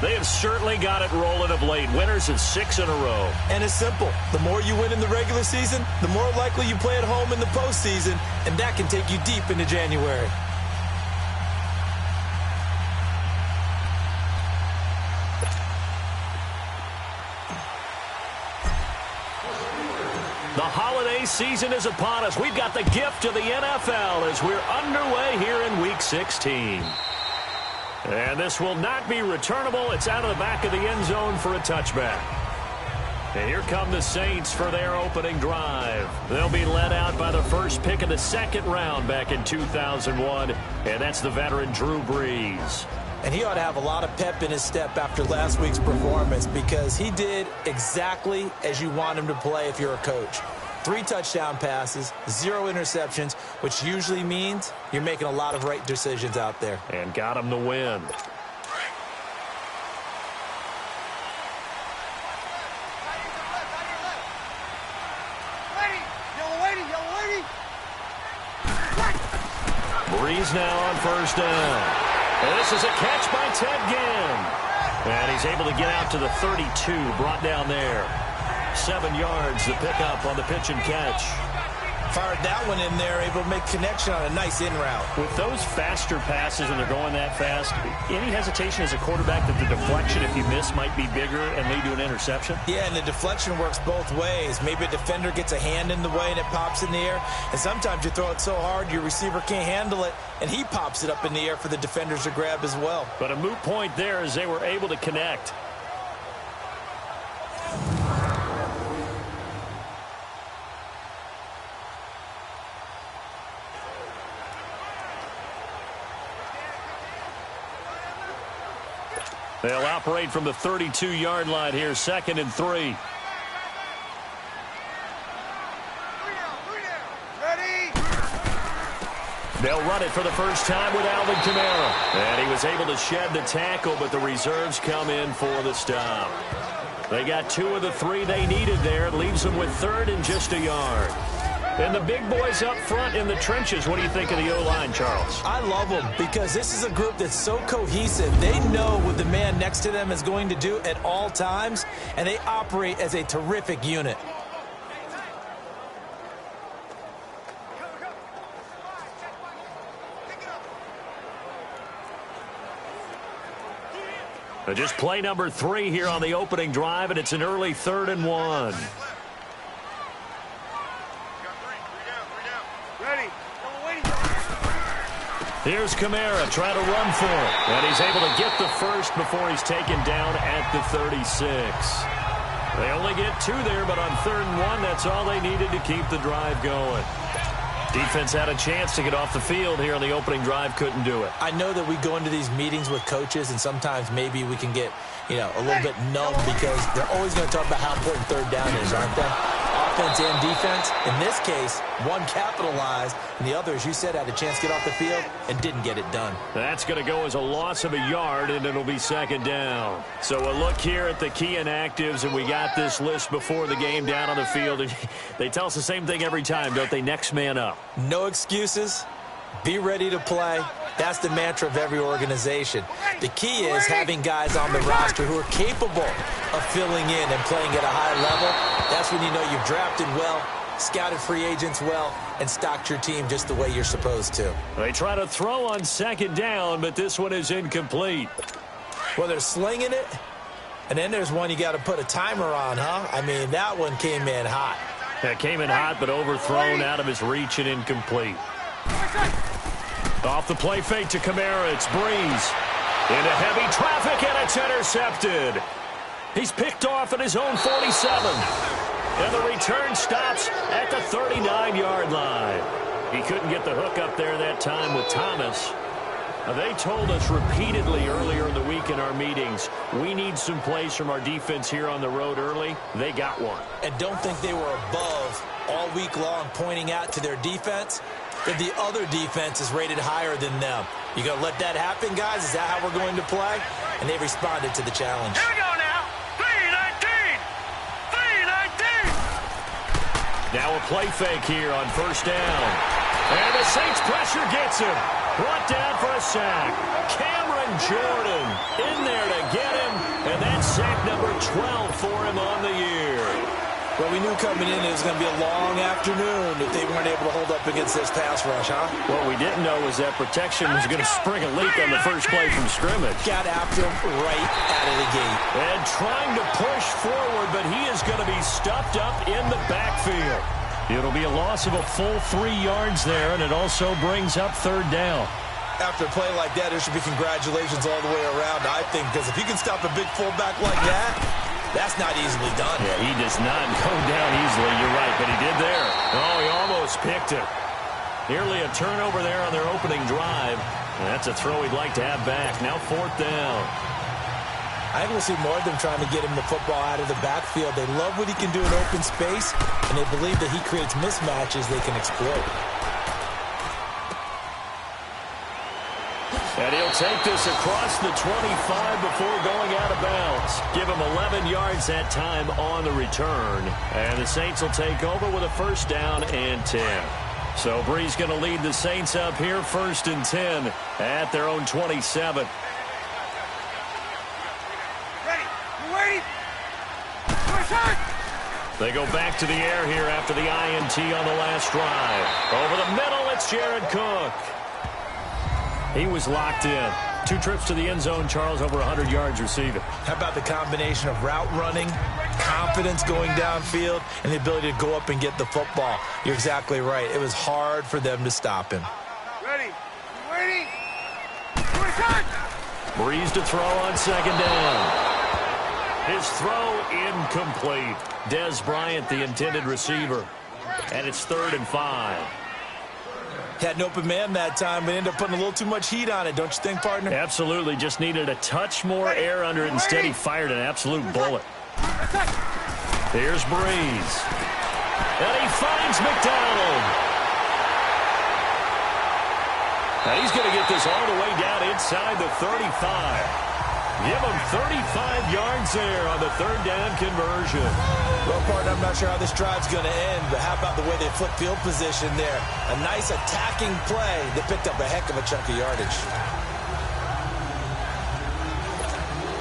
They have certainly got it rolling of late. Winners of 6 in a row. And it's simple. The more you win in the regular season, the more likely you play at home in the postseason, and that can take you deep into January. The holiday season is upon us. We've got the gift of the NFL as we're underway here in Week 16. And this will not be returnable. It's out of the back of the end zone for a touchback. And here come the Saints for their opening drive. They'll be led out by the first pick of the second round back in 2001, and that's the veteran Drew Brees. And he ought to have a lot of pep in his step after last week's performance because he did exactly as you want him to play if you're a coach. 3 touchdown passes, 0 interceptions, which usually means you're making a lot of right decisions out there. And got him the win. Brees now on first down. And this is a catch by Ted Ginn. And he's able to get out to the 32, brought down there. 7 yards, the pickup on the pitch and catch. Fired that one in there, able to make connection on a nice in route. With those faster passes when they're going that fast, any hesitation as a quarterback that the deflection, if you miss, might be bigger and lead to an interception? Yeah, and the deflection works both ways. Maybe a defender gets a hand in the way and it pops in the air. And sometimes you throw it so hard your receiver can't handle it, and he pops it up in the air for the defenders to grab as well. But a moot point there as they were able to connect. They'll operate from the 32-yard line here, 2nd and 3. They'll run it for the first time with Alvin Kamara. And he was able to shed the tackle, but the reserves come in for the stop. They got 2 of the 3 they needed there. It leaves them with 3rd and just a yard. And the big boys up front in the trenches, what do you think of the O-line, Charles? I love them because this is a group that's so cohesive. They know what the man next to them is going to do at all times, and they operate as a terrific unit. Just play number 3 here on the opening drive, and it's an early 3rd and 1. Here's Kamara trying to run for it. And he's able to get the first before he's taken down at the 36. They only get 2 there, but on 3rd and 1, that's all they needed to keep the drive going. Defense had a chance to get off the field here on the opening drive, couldn't do it. I know that we go into these meetings with coaches, and sometimes maybe we can get, a little bit numb because they're always going to talk about how important 3rd down is, aren't they? Offense and defense. In this case, one capitalized, and the other, as you said, had a chance to get off the field and didn't get it done. That's going to go as a loss of a yard, and it'll be 2nd down. So a look here at the key inactives, and we got this list before the game down on the field. And they tell us the same thing every time, don't they? Next man up. No excuses. Be ready to play. That's the mantra of every organization. The key is having guys on the roster who are capable of filling in and playing at a high level. That's when you know you've drafted well, scouted free agents well, and stocked your team just the way you're supposed to. They try to throw on 2nd down, but this one is incomplete. Well, they're slinging it, and then there's one you got to put a timer on, huh? I mean, that one came in hot. That came in hot, but overthrown out of his reach and incomplete. Off the play fake to Kamara, it's Brees. Into heavy traffic, and it's intercepted. He's picked off at his own 47. And the return stops at the 39-yard line. He couldn't get the hook up there that time with Thomas. They told us repeatedly earlier in the week in our meetings, we need some plays from our defense here on the road early. They got one. And don't think they were above all week long pointing out to their defense that the other defense is rated higher than them. You going to let that happen, guys? Is that how we're going to play? And they responded to the challenge. Here we go now. 3-19. 3-19. Now a play fake here on first down. And the Saints pressure gets him. Brought down for a sack. Cameron Jordan in there to get him 12 for him on the year. Well, we knew coming in it was going to be a long afternoon if they weren't able to hold up against this pass rush, huh? What we didn't know was that protection was going to spring a leak on the first play from scrimmage. Got after him right out of the gate. And trying to push forward, but he is going to be stuffed up in the backfield. It'll be a loss of a full 3 yards there, and it also brings up third down. After a play like that, there should be congratulations all the way around, I think, because if you can stop a big fullback like that, that's not easily done. Yeah, he does not go down easily. You're right, but he did there. Oh, he almost picked it. Nearly a turnover there on their opening drive. And that's a throw he'd like to have back. Now fourth down. I think we'll see more of them trying to get him the football out of the backfield. They love what he can do in open space, and they believe that he creates mismatches they can exploit. And he'll take this across the 25 before going out of bounds. Give him 11 yards that time on the return. And the Saints will take over with a first down and 10. So Bree's going to lead the Saints up here, first and 10 at their own 27. They go back to the air here after the INT on the last drive. Over the middle, it's Jared Cook. He was locked in. 2 trips to the end zone, Charles, over 100 yards receiving. How about the combination of route running, confidence going downfield, and the ability to go up and get the football? You're exactly right. It was hard for them to stop him. Ready. Waiting. Breeze to throw on second down. His throw incomplete. Dez Bryant, the intended receiver. And it's 3rd and 5. Had an open man that time, but ended up putting a little too much heat on it, don't you think, partner? Absolutely. Just needed a touch more air under it. Instead, he fired an absolute bullet. Here's Breeze. And he finds McDonald. And he's going to get this all the way down inside the 35. Give him 35 yards there on the third down conversion. Well, partner, I'm not sure how this drive's going to end, but how about the way they flip field position there? A nice attacking play that picked up a heck of a chunk of yardage.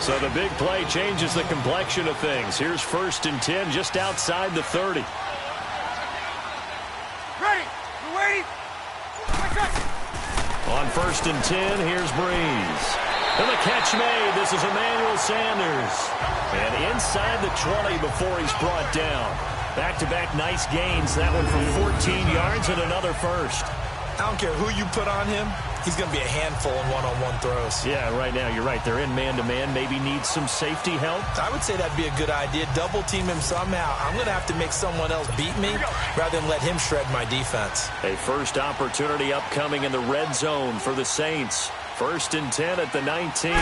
So the big play changes the complexion of things. Here's 1st and 10 just outside the 30. Ready. Waiting. On 1st and 10, here's Breeze. And the catch made. This is Emmanuel Sanders. And inside the 20 before he's brought down. Back-to-back nice gains. That one for 14 yards and another first. I don't care who you put on him. He's going to be a handful in one-on-one throws. Yeah, right now, you're right. They're in man-to-man. Maybe needs some safety help. I would say that'd be a good idea. Double team him somehow. I'm going to have to make someone else beat me rather than let him shred my defense. A first opportunity upcoming in the red zone for the Saints. 1st and 10 at the 19.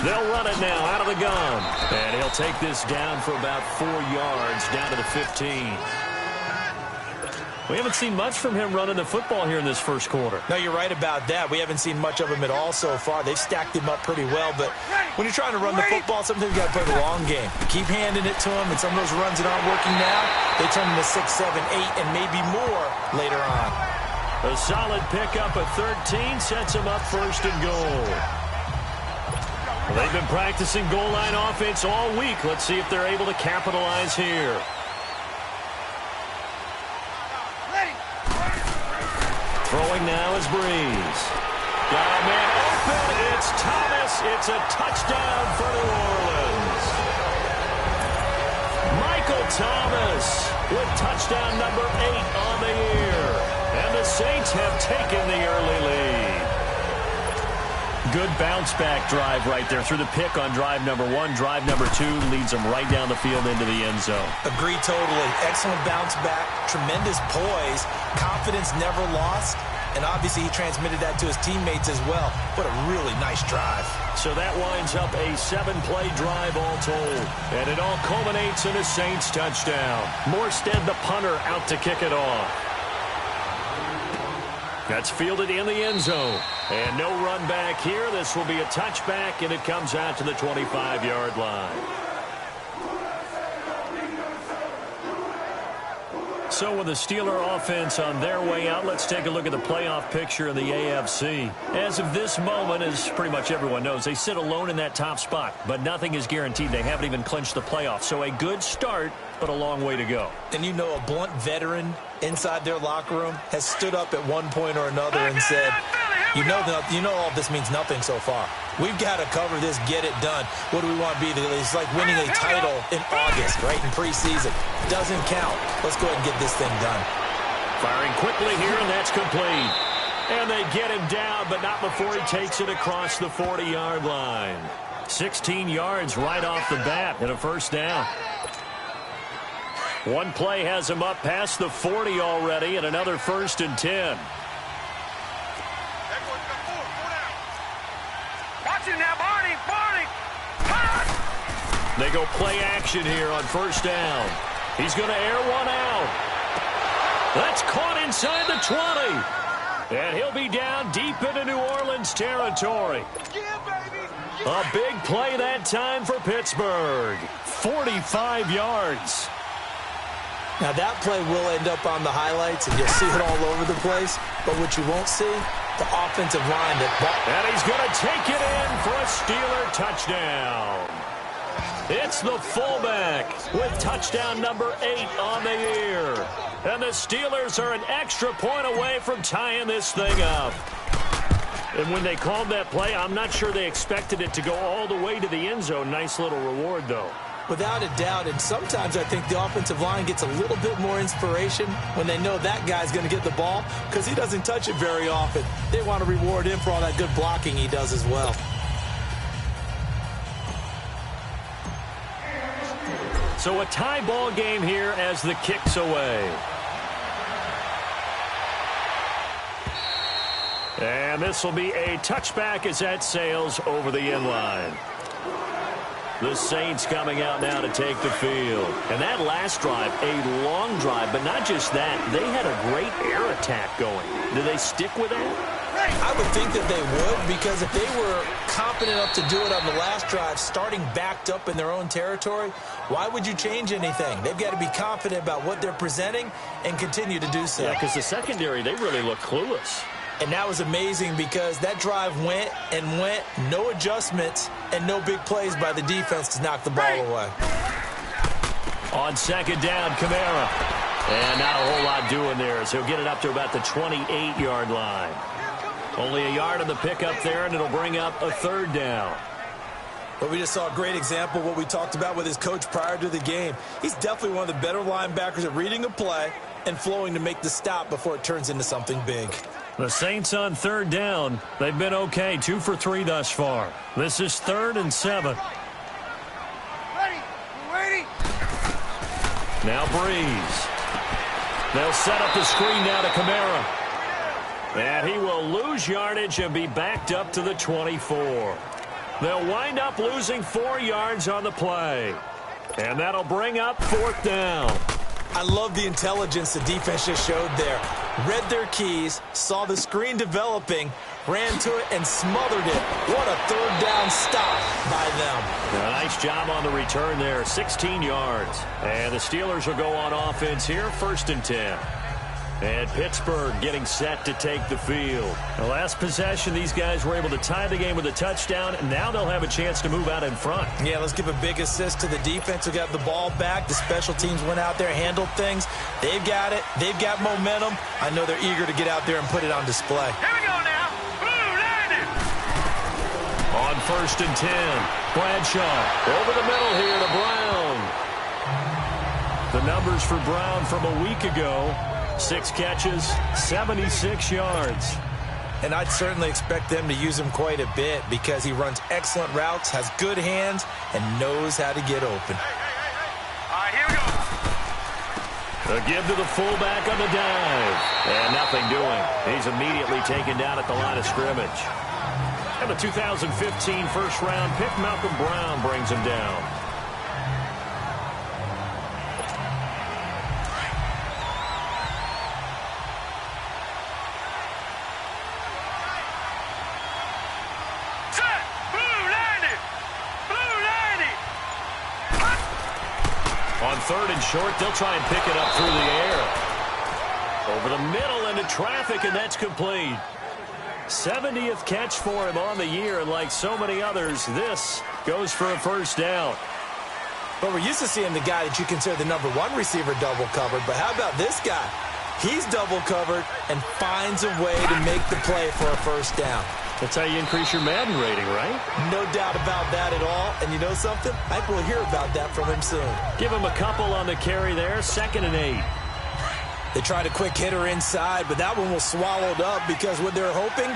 They'll run it now out of the gun. And he'll take this down for about 4 yards down to the 15. We haven't seen much from him running the football here in this first quarter. No, you're right about that. We haven't seen much of him at all so far. They've stacked him up pretty well, but when you're trying to run the football, sometimes you got to play the long game. Keep handing it to him, and some of those runs that aren't working now, they turn into 6, 7, 8, and maybe more later on. A solid pickup at 13 sets him up 1st and goal. Well, they've been practicing goal line offense all week. Let's see if they're able to capitalize here. Throwing now is Breeze. Got a man open. It's Thomas. It's a touchdown for New Orleans. Michael Thomas with touchdown number 8 on the year. And the Saints have taken the early lead. Good bounce-back drive right there through the pick on drive number 1. Drive number 2 leads them right down the field into the end zone. Agree totally. Excellent bounce back. Tremendous poise. Confidence never lost. And obviously he transmitted that to his teammates as well. What a really nice drive. So that winds up a 7-play drive all told. And it all culminates in a Saints touchdown. Morstead, the punter, out to kick it off. That's fielded in the end zone. And no run back here. This will be a touchback, and it comes out to the 25-yard line. So with the Steeler offense on their way out, let's take a look at the playoff picture in the AFC. As of this moment, as pretty much everyone knows, they sit alone in that top spot, but nothing is guaranteed. They haven't even clinched the playoffs. So a good start, but a long way to go. And you know, a blunt veteran inside their locker room has stood up at one point or another and said, you know all this means nothing so far. We've got to cover this, get it done. What do we want to be? It's like winning a title in August, right, in preseason. Doesn't count. Let's go ahead and get this thing done. Firing quickly here, and that's complete. And they get him down, but not before he takes it across the 40-yard line. 16 yards right off the bat and a first down. One play has him up past the 40 already, and another 1st and 10. They go play action here on first down. He's going to air one out. That's caught inside the 20. And he'll be down deep into New Orleans territory. A big play that time for Pittsburgh. 45 yards. Now that play will end up on the highlights, and you'll see it all over the place. But what you won't see, the offensive line. And he's going to take it in for a Steeler touchdown. It's the fullback with touchdown number 8 on the year. And the Steelers are an extra point away from tying this thing up. And when they called that play, I'm not sure they expected it to go all the way to the end zone. Nice little reward, though. Without a doubt, and sometimes I think the offensive line gets a little bit more inspiration when they know that guy's going to get the ball because he doesn't touch it very often. They want to reward him for all that good blocking he does as well. So a tie ball game here as the kick's away. And this will be a touchback as that sails over the end line. The Saints coming out now to take the field. And that last drive, a long drive, but not just that. They had a great air attack going. Do they stick with that? I would think that they would, because if they were confident enough to do it on the last drive, starting backed up in their own territory, why would you change anything? They've got to be confident about what they're presenting and continue to do so. Yeah, because the secondary, they really look clueless. And that was amazing because that drive went and went, no adjustments, and no big plays by the defense to knock the ball away. On second down, Kamara. And not a whole lot doing there as he'll get it up to about the 28-yard line. Only a yard on the pickup there, and it'll bring up a 3rd down. But we just saw a great example of what we talked about with his coach prior to the game. He's definitely one of the better linebackers at reading a play and flowing to make the stop before it turns into something big. The Saints on 3rd down. They've been okay, 2 for 3 thus far. This is 3rd and 7. Ready. We're waiting. Now Breeze. They'll set up the screen now to Kamara. And he will lose yardage and be backed up to the 24. They'll wind up losing 4 yards on the play. And that'll bring up 4th down. I love the intelligence the defense just showed there. Read their keys, saw the screen developing, ran to it, and smothered it. What a 3rd down stop by them. Nice job on the return there, 16 yards. And the Steelers will go on offense here, 1st and 10. And Pittsburgh getting set to take the field. The last possession, these guys were able to tie the game with a touchdown, and now they'll have a chance to move out in front. Yeah, let's give a big assist to the defense who got the ball back. The special teams went out there, handled things. They've got it. They've got momentum. I know they're eager to get out there and put it on display. Here we go now. Blue landing. On 1st and 10, Bradshaw over the middle here to Brown. The numbers for Brown from a week ago. 6 catches, 76 yards. And I'd certainly expect them to use him quite a bit because he runs excellent routes, has good hands, and knows how to get open. All right, here we go. A give to the fullback on the dive. And nothing doing. He's immediately taken down at the line of scrimmage. And the 2015 first-round pick, Malcolm Brown, brings him down. On 3rd and short, they'll try and pick it up through the air. Over the middle into traffic, and that's complete. 70th catch for him on the year, and like so many others, this goes for a first down. But we're used to seeing the guy that you consider the number one receiver double covered, but how about this guy? He's double covered and finds a way to make the play for a first down. That's how you increase your Madden rating, right? No doubt about that at all. And you know something? I think we'll hear about that from him soon. Give him a couple on the carry there, 2nd and 8. They tried a quick hitter inside, but that one was swallowed up because what they're hoping,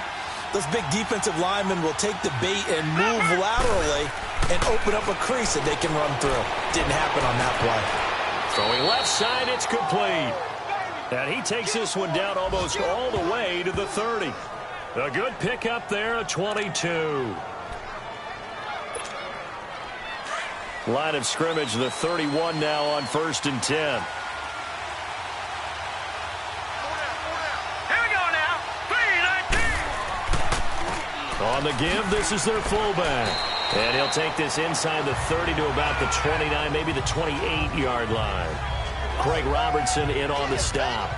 those big defensive linemen will take the bait and move laterally and open up a crease that they can run through. Didn't happen on that play. Throwing left side, it's complete. And he takes this one down almost all the way to the 30. A good pickup there, a 22. Line of scrimmage, the 31 now on 1st and 10. On the give, this is their fullback. And he'll take this inside the 30 to about the 29, maybe the 28-yard line. Craig Robertson in on the stop.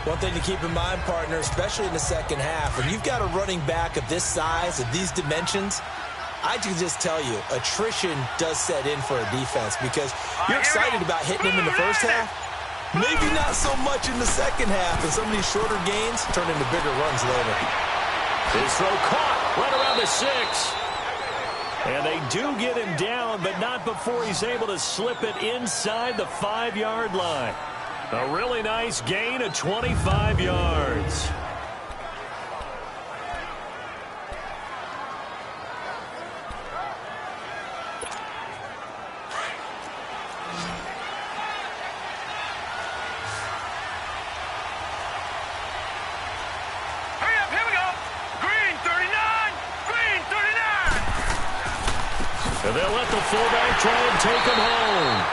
One thing to keep in mind, partner, especially in the second half, when you've got a running back of this size, of these dimensions, I can just tell you, attrition does set in for a defense because you're excited about hitting him in the first half. Maybe not so much in the second half, and some of these shorter gains turn into bigger runs later. His throw caught right around the 6. And they do get him down, but not before he's able to slip it inside the 5-yard line. A really nice gain of 25 yards. And they'll let the fullback try and take him home.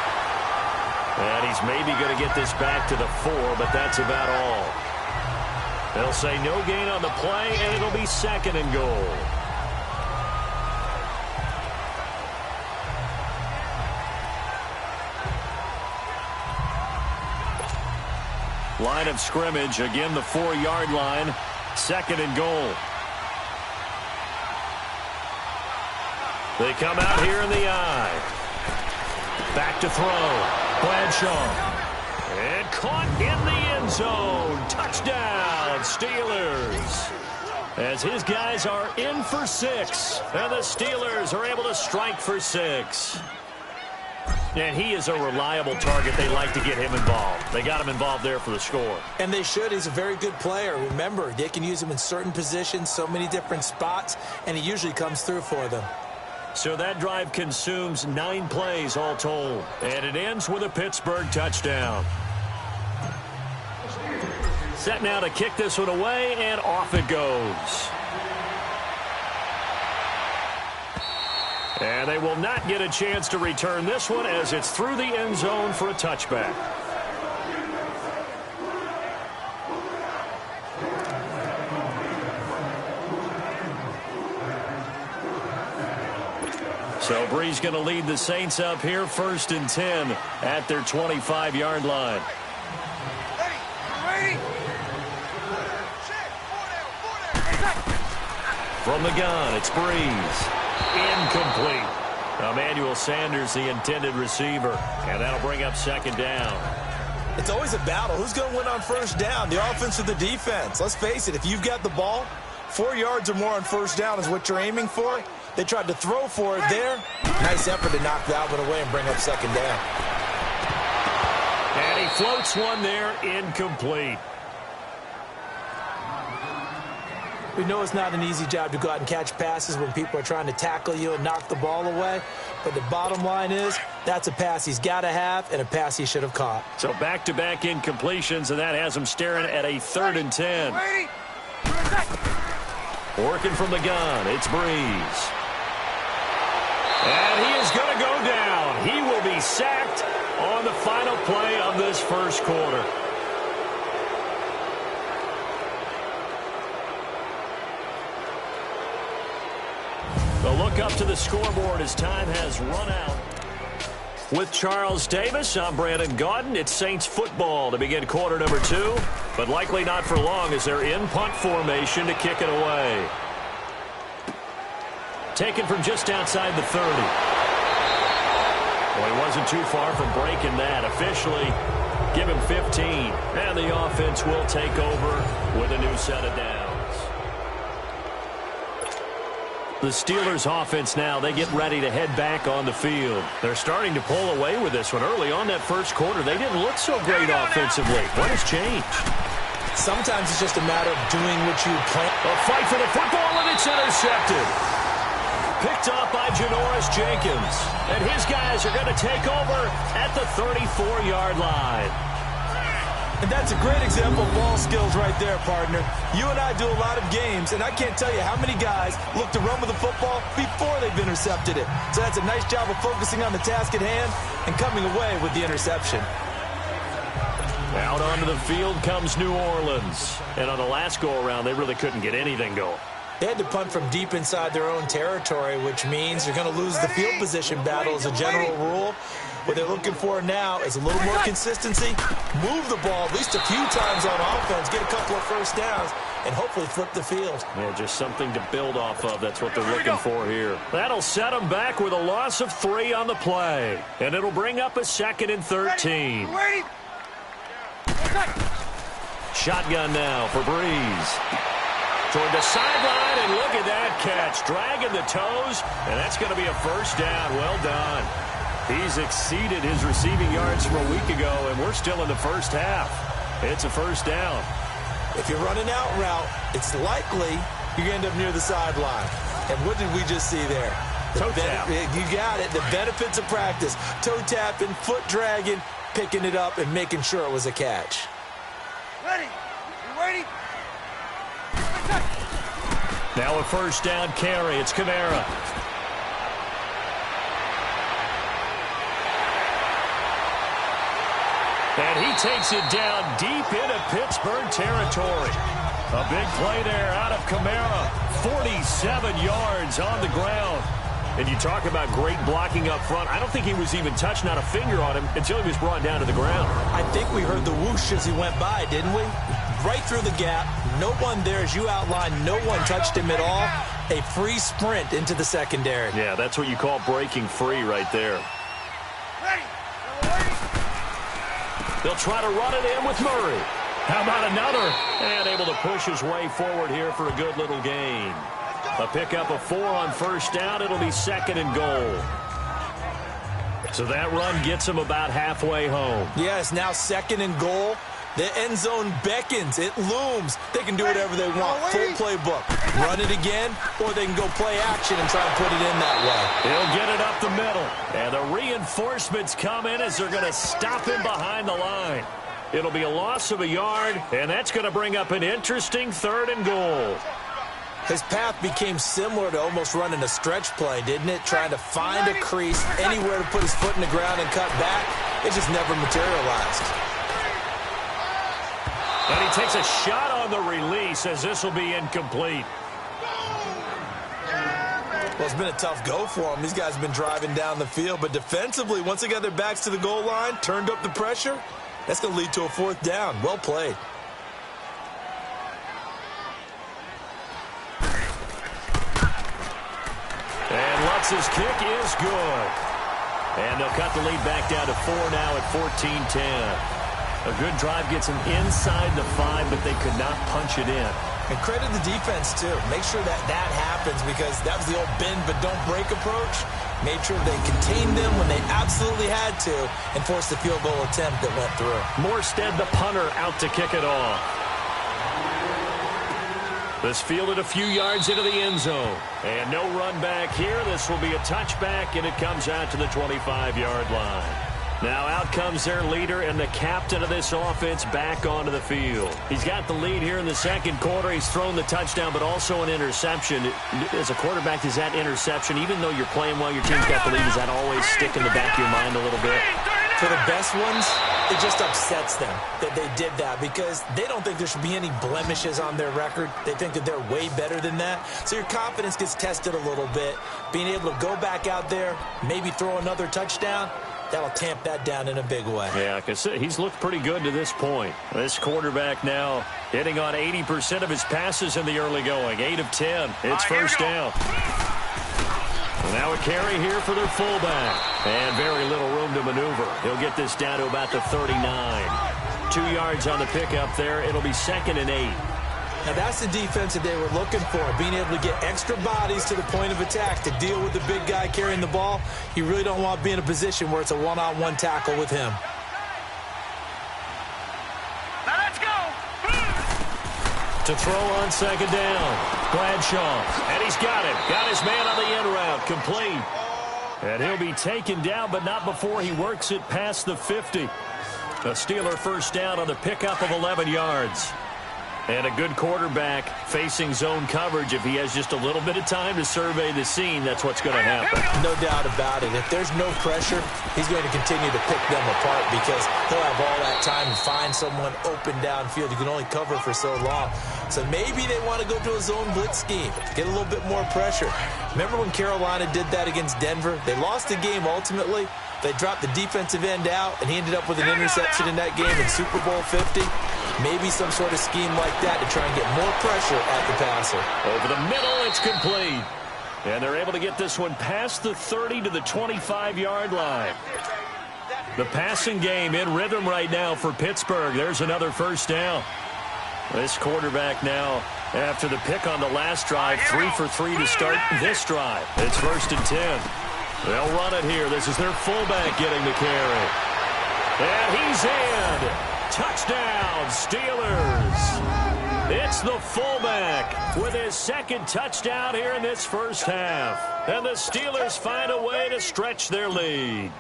And he's maybe going to get this back to the 4, but that's about all. They'll say no gain on the play, and it'll be 2nd and goal. Line of scrimmage, again the 4-yard line, 2nd and goal. They come out here in the eye. Back to throw. Bradshaw. And caught in the end zone. Touchdown, Steelers. As his guys are in for 6. And the Steelers are able to strike for 6. And he is a reliable target. They like to get him involved. They got him involved there for the score. And they should. He's a very good player. Remember, they can use him in certain positions, so many different spots, and he usually comes through for them. So that drive consumes 9 plays all told. And it ends with a Pittsburgh touchdown. Set now to kick this one away, and off it goes. And they will not get a chance to return this one as it's through the end zone for a touchback. So Bree's going to lead the Saints up here, 1st and 10 at their 25-yard line. From the gun, it's Breeze. Incomplete. Emmanuel Sanders, the intended receiver, and that'll bring up 2nd down. It's always a battle. Who's going to win on 1st down, the offense or the defense? Let's face it, if you've got the ball, 4 yards or more on 1st down is what you're aiming for. They tried to throw for it there. Nice effort to knock that one away and bring up 2nd down. And he floats one there, incomplete. We know it's not an easy job to go out and catch passes when people are trying to tackle you and knock the ball away. But the bottom line is, that's a pass he's got to have and a pass he should have caught. So back-to-back incompletions, and that has him staring at a 3rd and 10. Working from the gun, it's Breeze. And he is going to go down. He will be sacked on the final play of this first quarter. The look up to the scoreboard as time has run out. With Charles Davis, I'm Brandon Gaudin. It's Saints football to begin quarter number 2. but likely not for long as they're in punt formation to kick it away. Taken from just outside the 30. Well, he wasn't too far from breaking that. Officially, give him 15. And the offense will take over with a new set of downs. The Steelers offense now, they get ready to head back on the field. They're starting to pull away with this one. Early on that first quarter, they didn't look so great offensively. What has changed? Sometimes it's just a matter of doing what you plan. A fight for the football, and it's intercepted. Picked up by Janoris Jenkins. And his guys are going to take over at the 34-yard line. And that's a great example of ball skills right there, partner. You and I do a lot of games, and I can't tell you how many guys look to run with the football before they've intercepted it. So that's a nice job of focusing on the task at hand and coming away with the interception. Out onto the field comes New Orleans. And on the last go-around, they really couldn't get anything going. They had to punt from deep inside their own territory, which means you're going to lose the field position battle as a general rule. What they're looking for now is a little more consistency, move the ball at least a few times on offense, get a couple of first downs, and hopefully flip the field. Yeah, just something to build off of. That's what they're looking for here. That'll set them back with a loss of 3 on the play. And it'll bring up a 2nd and 13. Shotgun now for Breeze. Toward the sideline, and look at that catch. Dragging the toes, and that's going to be a first down. Well done. He's exceeded his receiving yards from a week ago, and we're still in the first half. It's a first down. If you're running out route, it's likely you end up near the sideline. And what did we just see there? Toe tap. You got it. The benefits of practice. Toe tapping, foot dragging, picking it up, and making sure it was a catch. Ready? You waiting? Now a first down carry. It's Kamara. And he takes it down deep into Pittsburgh territory. A big play there out of Kamara. 47 yards on the ground. And you talk about great blocking up front. I don't think he was even touched, not a finger on him, until he was brought down to the ground. I think we heard the whoosh as he went by, didn't we? Right through the gap. No one there, as you outlined. No one touched him at all. A free sprint into the secondary. Yeah, that's what you call breaking free right there. Ready? They'll try to run it in with Murray. How about another? And able to push his way forward here for a good little gain. A pickup of 4 on first down. It'll be 2nd and goal. So that run gets him about halfway home. Yes, now 2nd and goal. The end zone beckons. It looms. They can do whatever they want. Full playbook. Run it again, or they can go play action and try and put it in that way. He'll get it up the middle. And the reinforcements come in as they're going to stop him behind the line. It'll be a loss of a yard, and that's going to bring up an interesting 3rd and goal. His path became similar to almost running a stretch play, didn't it? Trying to find a crease, anywhere to put his foot in the ground and cut back. It just never materialized. And he takes a shot on the release as this will be incomplete. Well, it's been a tough go for him. These guys have been driving down the field, but defensively, once they got their backs to the goal line, turned up the pressure, that's going to lead to a 4th down. Well played. And Lutz's kick is good. And they'll cut the lead back down to 4 now at 14-10. A good drive gets them inside the 5, but they could not punch it in. And credit the defense, too. Make sure that happens, because that was the old bend but don't break approach. Made sure they contained them when they absolutely had to and forced the field goal attempt that went through. Morstead, the punter, out to kick it off. This fielded a few yards into the end zone. And no run back here. This will be a touchback, and it comes out to the 25-yard line. Now out comes their leader and the captain of this offense back onto the field. He's got the lead here in the second quarter. He's thrown the touchdown, but also an interception. As a quarterback, is that interception, even though you're playing well, your team's got the lead, does that always stick in the back of your mind a little bit? For the best ones, it just upsets them that they did that, because they don't think there should be any blemishes on their record. They think that they're way better than that. So your confidence gets tested a little bit. Being able to go back out there, maybe throw another touchdown, That'll tamp that down in a big way. Yeah, because he's looked pretty good to this point. This quarterback now hitting on 80% of his passes in the early going. 8 of 10. It's first down. Now a carry here for their fullback. And very little room to maneuver. He'll get this down to about the 39. 2 yards on the pickup there. It'll be 2nd and 8. Now that's the defense that they were looking for, being able to get extra bodies to the point of attack to deal with the big guy carrying the ball. You really don't want to be in a position where it's a one-on-one tackle with him. Now let's go. To throw on 2nd down. Bradshaw. And he's got it. Got his man on the end route. Complete. And he'll be taken down, but not before he works it past the 50. A Steeler first down on the pickup of 11 yards. And a good quarterback facing zone coverage. If he has just a little bit of time to survey the scene, that's what's going to happen. No doubt about it. If there's no pressure, he's going to continue to pick them apart because he'll have all that time to find someone open downfield. You can only cover for so long. So maybe they want to go to a zone blitz scheme, get a little bit more pressure. Remember when Carolina did that against Denver? They lost the game ultimately. They dropped the defensive end out, and he ended up with an interception in that game in Super Bowl 50. Maybe some sort of scheme like that to try and get more pressure at the passer. Over the middle, it's complete. And they're able to get this one past the 30 to the 25-yard line. The passing game in rhythm right now for Pittsburgh. There's another first down. This quarterback now, after the pick on the last drive, 3 for 3 to start this drive. It's 1st and 10. They'll run it here. This is their fullback getting the carry. And he's in. Touchdown, Steelers. It's the fullback with his 2nd touchdown here in this first half. And the Steelers find a way to stretch their lead.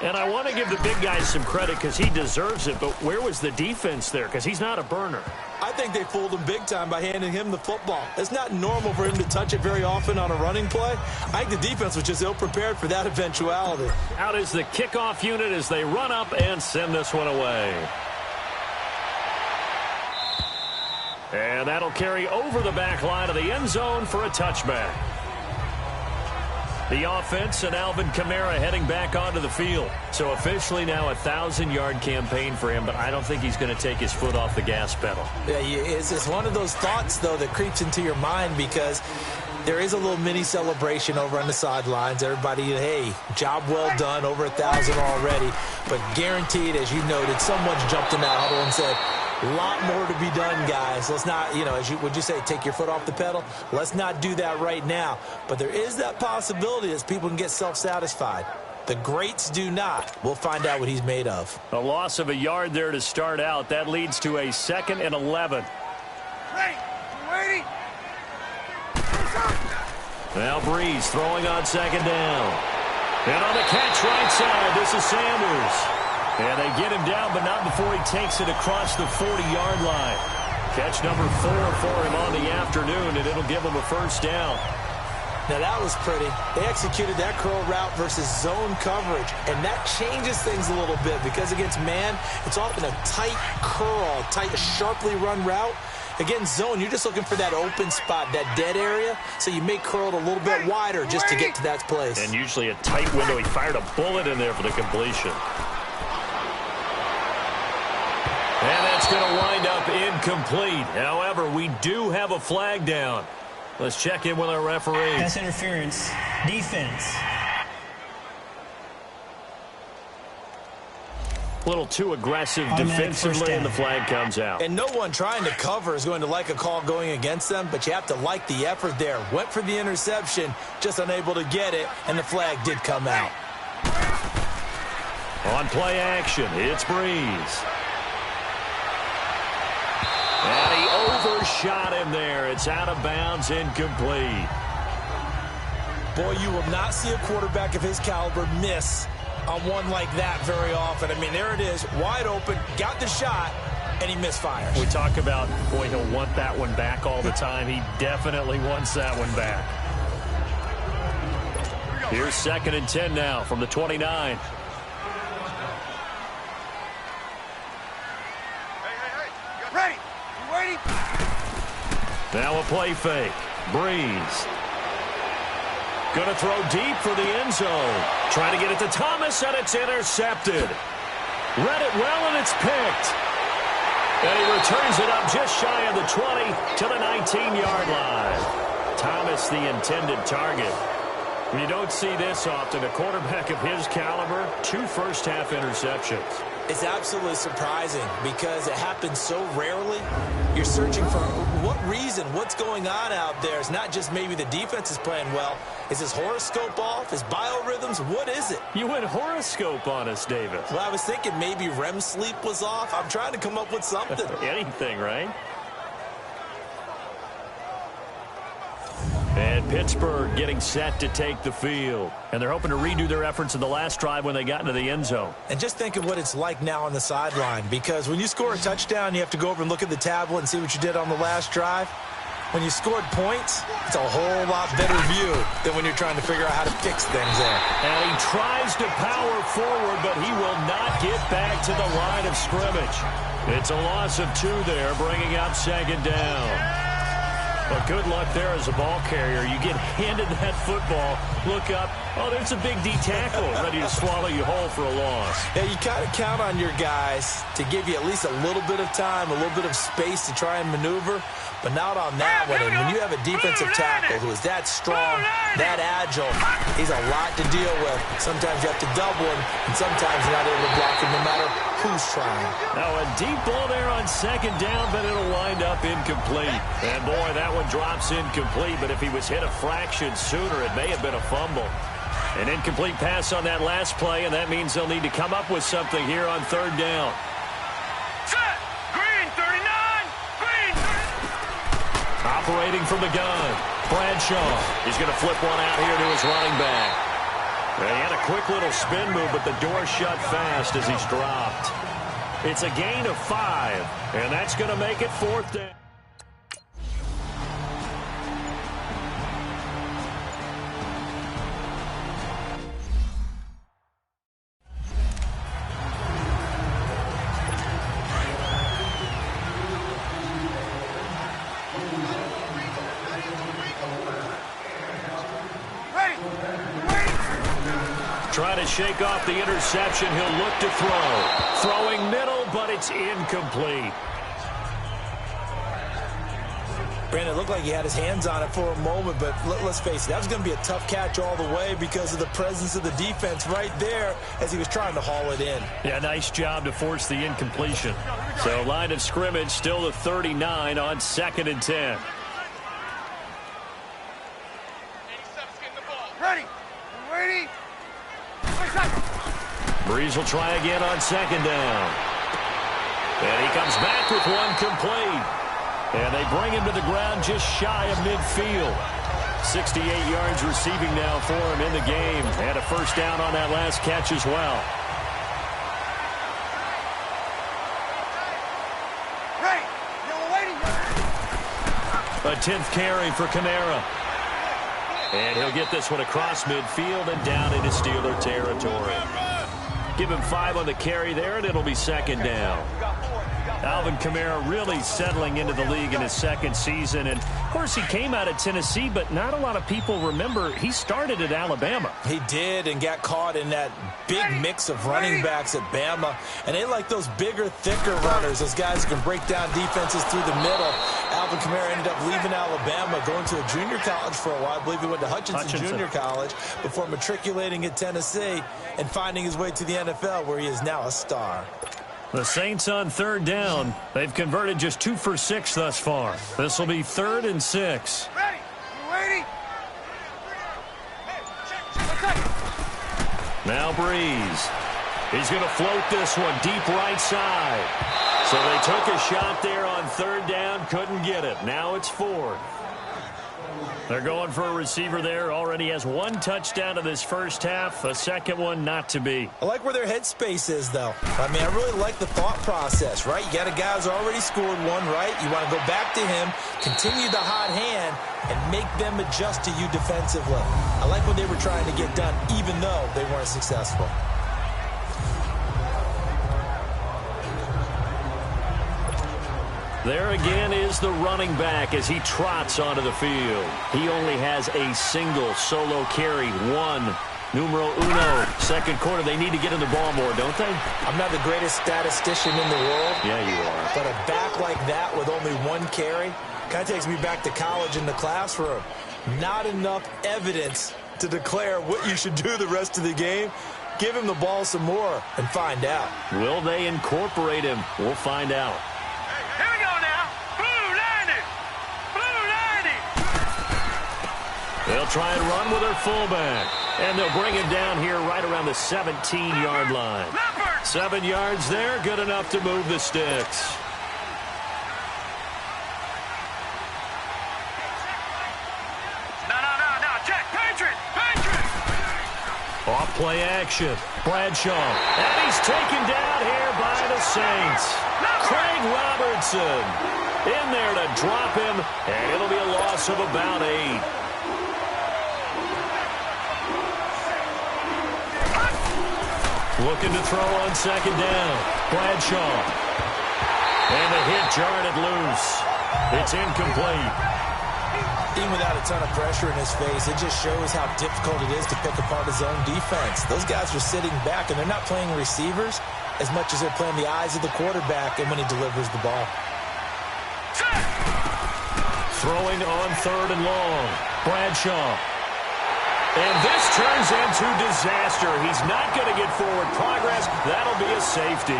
And I want to give the big guy some credit because he deserves it, but where was the defense there? Because he's not a burner. I think they fooled him big time by handing him the football. It's not normal for him to touch it very often on a running play. I think the defense was just ill-prepared for that eventuality. Out is the kickoff unit as they run up and send this one away. And that'll carry over the back line of the end zone for a touchback. The offense and Alvin Kamara heading back onto the field. So officially now a 1,000-yard campaign for him, but I don't think he's going to take his foot off the gas pedal. Yeah, it's one of those thoughts, though, that creeps into your mind because there is a little mini celebration over on the sidelines. Everybody, hey, job well done, over 1,000 already. But guaranteed, as you noted, someone's jumped in that huddle and said, a lot more to be done, guys. Let's not, would you say, take your foot off the pedal? Let's not do that right now. But there is that possibility that people can get self-satisfied. The greats do not. We'll find out what he's made of. A loss of a yard there to start out. That leads to a 2nd and 11. Ready. We're waiting. Now Breeze throwing on 2nd down. And on the catch right side, this is Sanders. And they get him down, but not before he takes it across the 40-yard line. Catch number 4 for him on the afternoon, and it'll give him a first down. Now, that was pretty. They executed that curl route versus zone coverage, and that changes things a little bit because against man, it's often a tight curl, tight, sharply run route. Against zone, you're just looking for that open spot, that dead area, so you make curl a little bit wider just to get to that place. And usually a tight window. He fired a bullet in there for the completion. And that's going to wind up incomplete. However, we do have a flag down. Let's check in with our referee. Pass interference. Defense. A little too aggressive defensively, and the flag comes out. And no one trying to cover is going to like a call going against them, but you have to like the effort there. Went for the interception, just unable to get it, and the flag did come out. On play action, it's Breeze. And he overshot him there. It's out of bounds, incomplete. Boy, you will not see a quarterback of his caliber miss on one like that very often. I mean, there it is, wide open, got the shot, and he misfires. We talk about, boy, he'll want that one back all the time. He definitely wants that one back. Here's 2nd and 10 now from the 29. Ready. We're waiting. Now a play fake. Breeze. Going to throw deep for the end zone. Trying to get it to Thomas, and it's intercepted. Read it well, and it's picked. And he returns it up just shy of the 20 to the 19-yard line. Thomas, the intended target. You don't see this often. A quarterback of his caliber, 2 first-half interceptions. It's absolutely surprising because it happens so rarely. You're searching for what reason, what's going on out there. It's not just maybe the defense is playing well. Is his horoscope off? His biorhythms? What is it? You went horoscope on us, David. Well, I was thinking maybe REM sleep was off. I'm trying to come up with something. Anything, right? And Pittsburgh getting set to take the field. And they're hoping to redo their efforts in the last drive when they got into the end zone. And just think of what it's like now on the sideline. Because when you score a touchdown, you have to go over and look at the tablet and see what you did on the last drive. When you scored points, it's a whole lot better view than when you're trying to figure out how to fix things there. And he tries to power forward, but he will not get back to the line of scrimmage. It's a loss of 2 there, bringing up second down. But good luck there as a ball carrier. You get handed that football, look up, oh, there's a big D tackle ready to swallow you whole for a loss. Yeah, you kind of count on your guys to give you at least a little bit of time, a little bit of space to try and maneuver, but not on that one. And when you have a defensive tackle who is that strong, that agile, he's a lot to deal with. Sometimes you have to double him, and sometimes you're not able to block him no matter who's trying. Now a deep ball there on second down, but it'll wind up incomplete. And boy, that one drops incomplete, but if he was hit a fraction sooner, it may have been a fumble. An incomplete pass on that last play, and that means they'll need to come up with something here on third down. Set! Green 39! Green 39! Operating from the gun, Bradshaw. He's going to flip one out here to his running back. And he had a quick little spin move, but the door shut fast as he's dropped. It's a gain of 5, and that's going to make it 4th down. Trying to shake off the interception. He'll look to throw. Throwing middle, but it's incomplete. Brandon, it looked like he had his hands on it for a moment, but let's face it, that was going to be a tough catch all the way because of the presence of the defense right there as he was trying to haul it in. Yeah, nice job to force the incompletion. So line of scrimmage still the 39 on 2nd and 10. Ready! Ready! Breeze will try again on 2nd down. And he comes back with one complete. And they bring him to the ground just shy of midfield. 68 yards receiving now for him in the game. And a first down on that last catch as well. Ready! You're waiting! A 10th carry for Kamara. And he'll get this one across midfield and down into Steeler territory. Give him 5 on the carry there, and it'll be 2nd down. Alvin Kamara really settling into the league in his 2nd season. And, of course, he came out of Tennessee, but not a lot of people remember he started at Alabama. He did and got caught in that big mix of running backs at Bama. And they like those bigger, thicker runners, those guys who can break down defenses through the middle. Alvin Kamara ended up leaving Alabama, going to a junior college for a while. I believe he went to Hutchinson Junior College before matriculating at Tennessee and finding his way to the NFL, where he is now a star. The Saints on 3rd down. They've converted just 2 for 6 thus far. This will be 3rd and 6. Ready! You waiting? Now Breeze. He's going to float this one deep right side. So they took a shot there on 3rd down, couldn't get it. Now it's 4th. They're going for a receiver there. Already has 1 touchdown in this first half. A second one not to be. I like where their headspace is, though. I mean, I really like the thought process, right? You got a guy who's already scored 1, right? You want to go back to him, continue the hot hand, and make them adjust to you defensively. I like what they were trying to get done, even though they weren't successful. There again is the running back as he trots onto the field. He only has a single solo carry, numero uno. Second quarter, they need to get in the ball more, don't they? I'm not the greatest statistician in the world. Yeah, you are. But a back like that with only one carry kind of takes me back to college in the classroom. Not enough evidence to declare what you should do the rest of the game. Give him the ball some more and find out. Will they incorporate him? We'll find out. Here we go now. Blue 90. Blue 90. They'll try and run with their fullback. And they'll bring him down here right around the 17-yard line. 7 yards there, good enough to move the sticks. No. Check. Patriot. Off play action. Bradshaw. And he's taken down here by the Saints. Craig Robertson in there to drop him, and it'll be a loss of about 8. Looking to throw on second down. Bradshaw. And the hit jarred it loose. It's incomplete. Even without a ton of pressure in his face, it just shows how difficult it is to pick apart his own defense. Those guys are sitting back, and they're not playing receivers as much as they're playing the eyes of the quarterback and when he delivers the ball. Throwing on third and long. Bradshaw. And this turns into disaster. He's not going to get forward progress. That'll be a safety.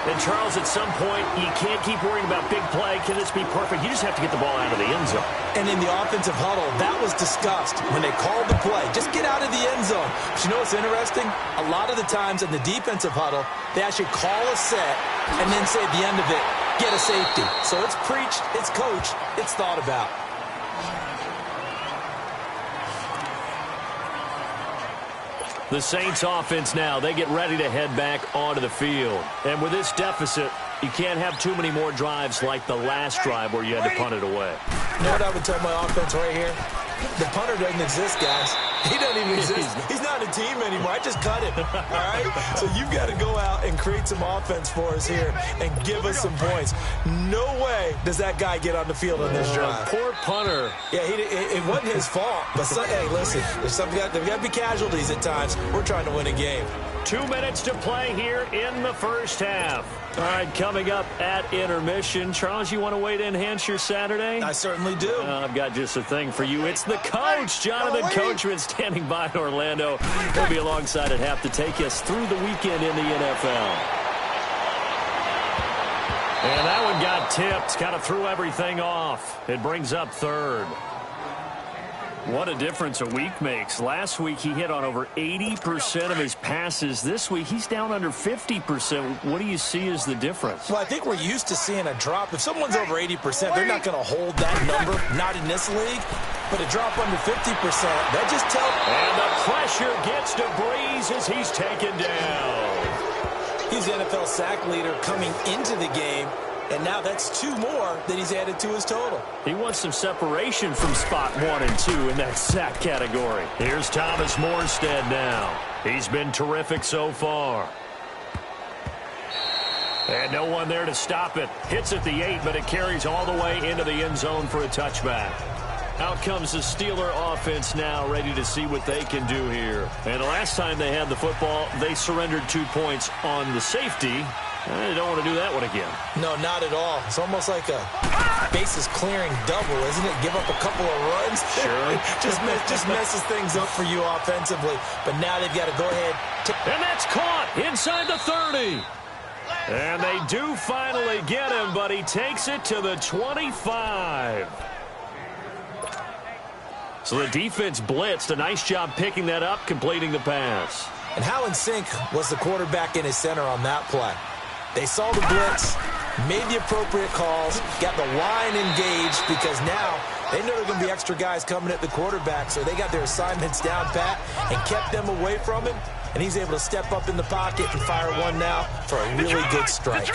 And, Charles, at some point, you can't keep worrying about big play. Can this be perfect? You just have to get the ball out of the end zone. And in the offensive huddle, that was discussed when they called the play. Just get out of the end zone. But you know what's interesting? A lot of the times in the defensive huddle, they actually call a set and then say at the end of it, get a safety. So it's preached, it's coached, it's thought about. The Saints offense now, they get ready to head back onto the field. And with this deficit, you can't have too many more drives like the last drive where you had to punt it away. You know what I would tell my offense right here? The punter doesn't exist, guys. He doesn't even exist. He's not a team anymore. I just cut him, all right? So you've got to go out and create some offense for us here and give us some points. No way does that guy get on the field on this drive. Poor punter. Yeah, it wasn't his fault. But, hey, listen, there's got to be casualties at times. We're trying to win a game. 2 minutes to play here in the first half. All right, coming up at intermission. Charles, you want to wait to enhance your Saturday? I certainly do. I've got just a thing for you. It's the coach, Jonathan Coachman, standing by in Orlando. He'll be alongside at half to take us through the weekend in the NFL. And that one got tipped, kind of threw everything off. It brings up third. What a difference a week makes. Last week, he hit on over 80% of his passes. This week, he's down under 50%. What do you see as the difference? Well, I think we're used to seeing a drop. If someone's over 80%, they're not going to hold that number, not in this league. But a drop under 50%, that just tells... And the pressure gets to Breeze as he's taken down. He's the NFL sack leader coming into the game. And now that's 2 more that he's added to his total. He wants some separation from spot 1 and 2 in that sack category. Here's Thomas Morstead now. He's been terrific so far. And no one there to stop it. Hits at the 8, but it carries all the way into the end zone for a touchback. Out comes the Steeler offense now, ready to see what they can do here. And the last time they had the football, they surrendered 2 points on the safety. They don't want to do that one again. No, not at all. It's almost like a bases clearing double, isn't it? Give up a couple of runs. Sure. just messes things up for you offensively. But now they've got to go ahead. And that's caught inside the 30. And they do finally get him, but he takes it to the 25. So the defense blitzed. A nice job picking that up, completing the pass. And how in sync was the quarterback in his center on that play? They saw the blitz, made the appropriate calls, got the line engaged because now they know there are going to be extra guys coming at the quarterback, so they got their assignments down pat and kept them away from him, and he's able to step up in the pocket and fire one now for a really good strike.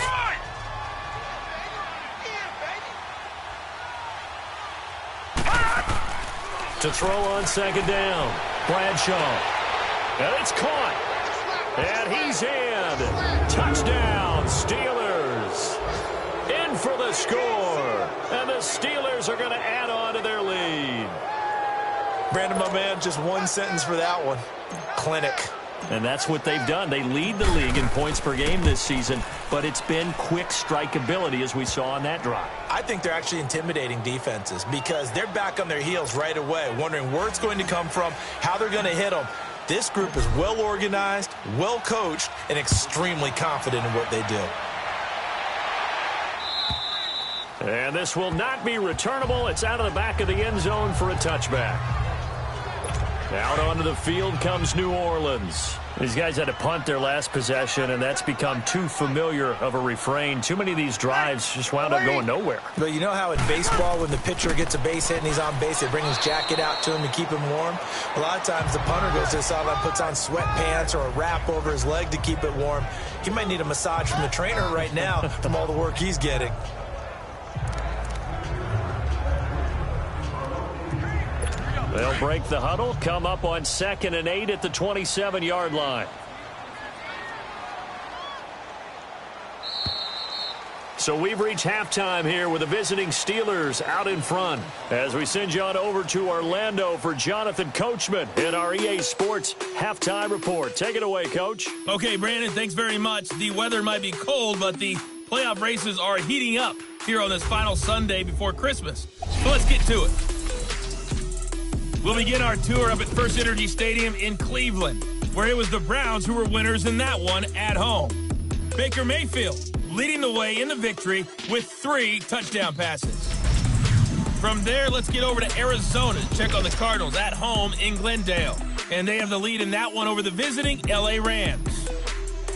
To throw on second down, Bradshaw. And it's caught. And he's in. Touchdown, Steelers. In in for the score. And the Steelers are going to add on to their lead. Brandon, my man, just one sentence for that one. Clinic. And that's what they've done. They lead the league in points per game this season, but it's been quick strikeability as we saw on that drive. I think they're actually intimidating defenses because they're back on their heels right away, wondering where it's going to come from, how they're going to hit them. This group is well organized, well coached, and extremely confident in what they do. And this will not be returnable. It's out of the back of the end zone for a touchback. Out onto the field comes New Orleans. These guys had to punt their last possession, and that's become too familiar of a refrain. Too many of these drives just wound up going nowhere. But you know how in baseball, when the pitcher gets a base hit and he's on base, they bring his jacket out to him to keep him warm? A lot of times the punter goes to the sideline, puts on sweatpants or a wrap over his leg to keep it warm. He might need a massage from the trainer right now from all the work he's getting. They'll break the huddle, come up on 2nd and 8 at the 27-yard line. So we've reached halftime here with the visiting Steelers out in front. As we send you on over to Orlando for Jonathan Coachman in our EA Sports Halftime Report. Take it away, Coach. Okay, Brandon, thanks very much. The weather might be cold, but the playoff races are heating up here on this final Sunday before Christmas. So let's get to it. We'll begin our tour up at First Energy Stadium in Cleveland, where it was the Browns who were winners in that one at home. Baker Mayfield leading the way in the victory with 3 touchdown passes. From there, let's get over to Arizona to check on the Cardinals at home in Glendale. And they have the lead in that one over the visiting LA Rams.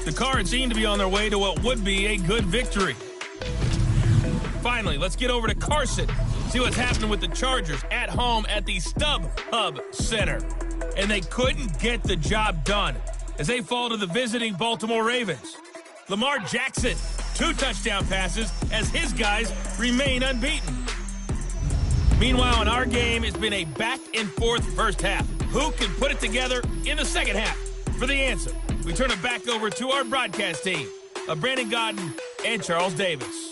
The Cards seem to be on their way to what would be a good victory. Finally, let's get over to Carson. See what's happening with the Chargers at home at the StubHub Center. And they couldn't get the job done as they fall to the visiting Baltimore Ravens. Lamar Jackson, 2 touchdown passes as his guys remain unbeaten. Meanwhile, in our game, it's been a back-and-forth first half. Who can put it together in the second half? For the answer, we turn it back over to our broadcast team of Brandon Godden and Charles Davis.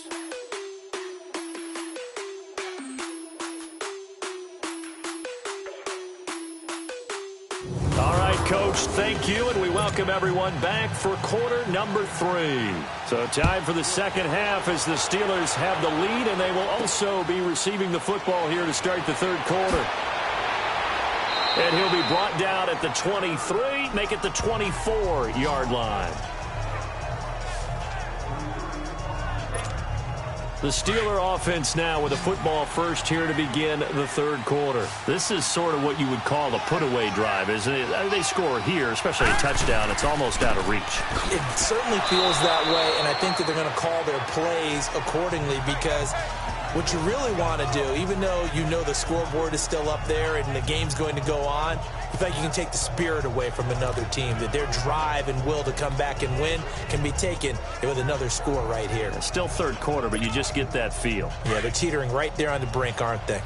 All right, Coach, thank you, and we welcome everyone back for quarter number 3. So time for the second half as the Steelers have the lead, and they will also be receiving the football here to start the third quarter. And he'll be brought down at the 23, make it the 24-yard line. The Steeler offense now with a football first here to begin the third quarter. This is sort of what you would call a put-away drive, isn't it? They score here, especially a touchdown. It's almost out of reach. It certainly feels that way, and I think that they're going to call their plays accordingly because what you really want to do, even though you know the scoreboard is still up there and the game's going to go on, you feel like you can take the spirit away from another team, that their drive and will to come back and win can be taken with another score right here. It's still third quarter, but you just get that feel. Yeah, they're teetering right there on the brink, aren't they?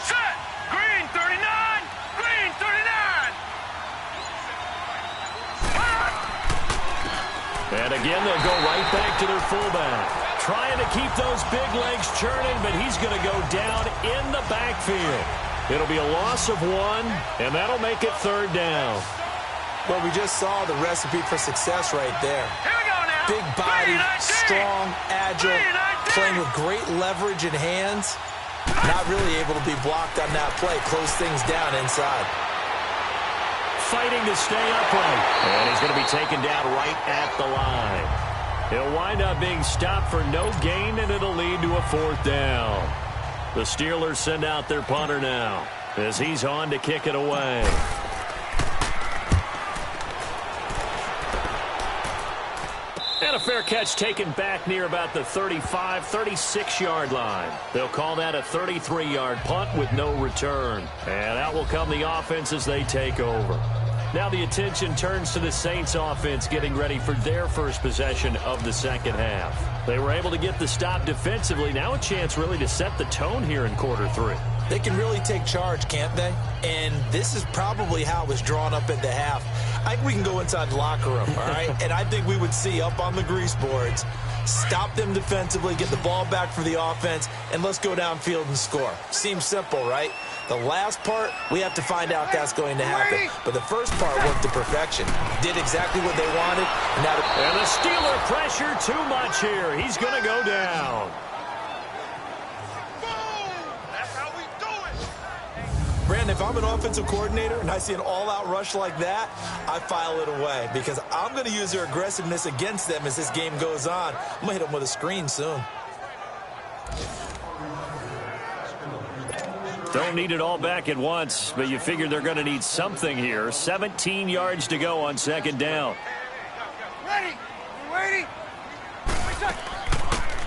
Set! Green 39! Green 39! And again, they'll go right back to their fullback. Trying to keep those big legs churning, but he's going to go down in the backfield. It'll be a loss of 1, and that'll make it third down. Well, we just saw the recipe for success right there. Here we go now! Big body, Green 19! strong, agile, Green 19! playing with great leverage in hands. Not really able to be blocked on that play. Close things down inside. Fighting to stay upright. And he's going to be taken down right at the line. He'll wind up being stopped for no gain, and it'll lead to a 4th down. The Steelers send out their punter now as he's on to kick it away. And a fair catch taken back near about the 35, 36-yard line. They'll call that a 33-yard punt with no return. And out will come the offense as they take over. Now the attention turns to the Saints offense getting ready for their first possession of the second half. They were able to get the stop defensively. Now a chance really to set the tone here in quarter 3. They can really take charge, can't they? And this is probably how it was drawn up at the half. I think we can go inside the locker room, all right? And I think we would see up on the grease boards, stop them defensively, get the ball back for the offense, and let's go downfield and score. Seems simple, right? The last part, we have to find out that's going to happen. But the first part worked to perfection. Did exactly what they wanted. And the Steeler pressure too much here. He's going to go down. Brandon, if I'm an offensive coordinator and I see an all-out rush like that, I file it away because I'm going to use their aggressiveness against them as this game goes on. I'm going to hit them with a screen soon. Don't need it all back at once, but you figure they're going to need something here. 17 yards to go on second down. Ready? You ready?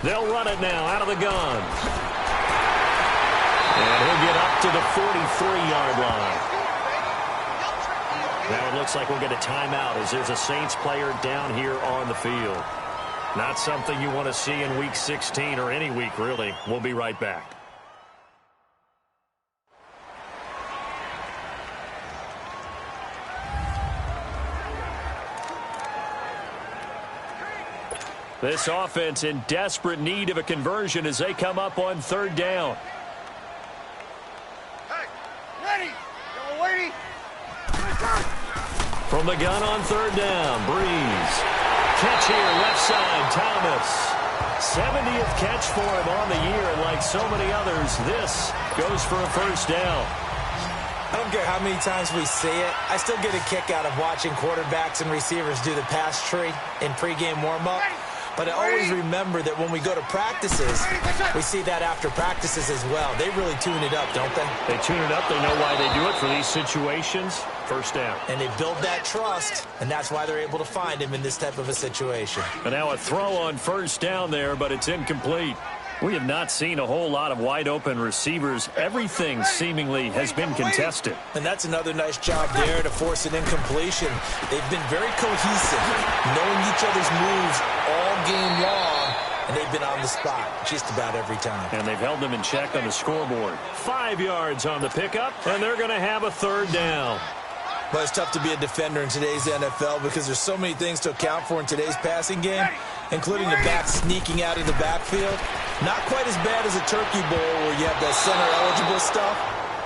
They'll run it now out of the gun. And he'll get up to the 43-yard line. Now it looks like we'll get a timeout as there's a Saints player down here on the field. Not something you want to see in Week 16 or any week, really. We'll be right back. This offense in desperate need of a conversion as they come up on third down. From the gun on third down, Breeze. Catch here, left side, Thomas. 70th catch for him on the year, and like so many others, this goes for a first down. I don't care how many times we see it. I still get a kick out of watching quarterbacks and receivers do the pass tree in pregame warm-up. But I always remember that when we go to practices, we see that after practices as well. They really tune it up, don't they? They tune it up. They know why they do it for these situations. First down. And they build that trust, and that's why they're able to find him in this type of a situation. And now a throw on first down there, but it's incomplete. We have not seen a whole lot of wide-open receivers. Everything seemingly has been contested. And that's another nice job there to force an incompletion. They've been very cohesive, knowing each other's moves all game long, and they've been on the spot just about every time. And they've held them in check on the scoreboard. 5 yards on the pickup, and they're going to have a third down. Well, it's tough to be a defender in today's NFL because there's so many things to account for in today's passing game, including the back sneaking out of the backfield. Not quite as bad as a turkey bowl where you have that center-eligible stuff,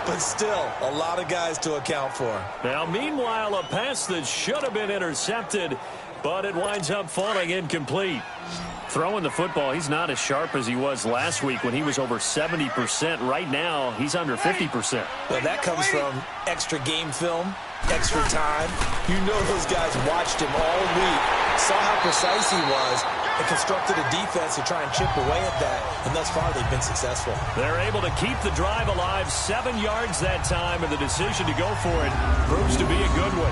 but still a lot of guys to account for. Now, meanwhile, a pass that should have been intercepted, but it winds up falling incomplete. Throwing the football, he's not as sharp as he was last week when he was over 70%. Right now, he's under 50%. Well, that comes from extra game film, extra time. You know those guys watched him all week, saw how precise he was, and constructed a defense to try and chip away at that, and thus far they've been successful. They're able to keep the drive alive, 7 yards that time, and the decision to go for it proves to be a good one.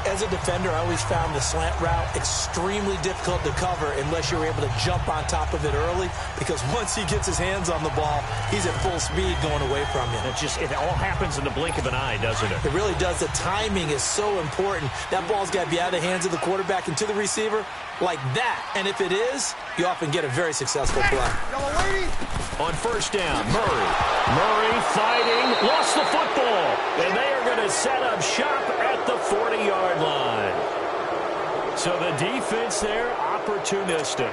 As a defender, I always found the slant route extremely difficult to cover unless you're able to jump on top of it early, because once he gets his hands on the ball, he's at full speed going away from you. It all happens in the blink of an eye, doesn't it? It really does. The timing is so important. That ball's got to be out of the hands of the quarterback and to the receiver like that. And if it is, you often get a very successful play. On first down, Murray fighting, lost the football, and they are going to set up shop at the 40-yard line. So the defense there, opportunistic.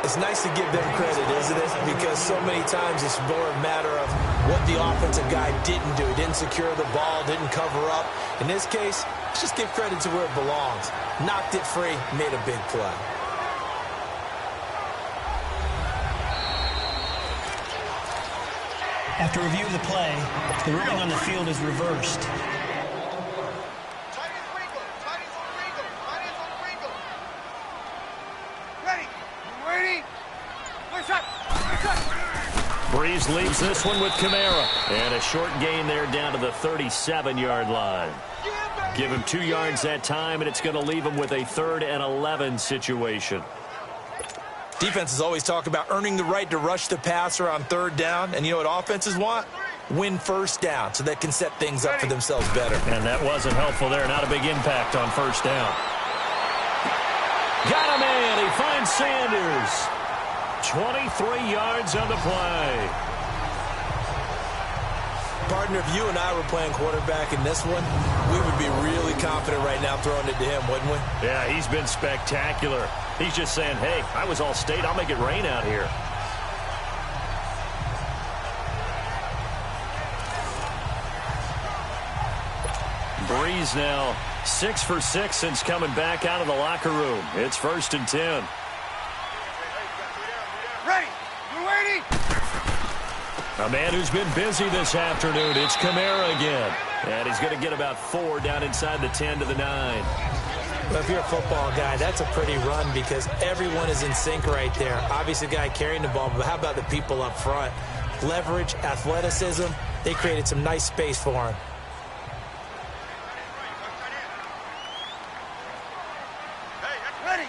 It's nice to give them credit, isn't it? Because so many times it's more a matter of what the offensive guy didn't do. Didn't secure the ball, didn't cover up. In this case, let's just give credit to where it belongs. Knocked it free, made a big play. After review of the play, the ruling on the field is reversed. Breeze leaves this one with Kamara. And a short gain there down to the 37-yard line. Give him 2 yards that time, and it's going to leave him with a 3rd and 11 situation. Defenses always talk about earning the right to rush the passer on third down. And you know what offenses want? Win first down so they can set things up for themselves better. And that wasn't helpful there. Not a big impact on first down. Got a man. He finds Sanders. 23 yards on the play. partner, if you and I were playing quarterback in this one, we would be really confident right now throwing it to him, wouldn't we? Yeah, he's been spectacular. He's just saying, hey, I was all state. I'll make it rain out here. Breeze now 6 for 6 since coming back out of the locker room. It's 1st and 10. Ready. We're waiting. A man who's been busy this afternoon. It's Kamara again. And he's going to get about 4 down inside the 10 to the 9. Well, if you're a football guy, that's a pretty run because everyone is in sync right there. Obviously, the guy carrying the ball, but how about the people up front? Leverage, athleticism, they created some nice space for him. Ready.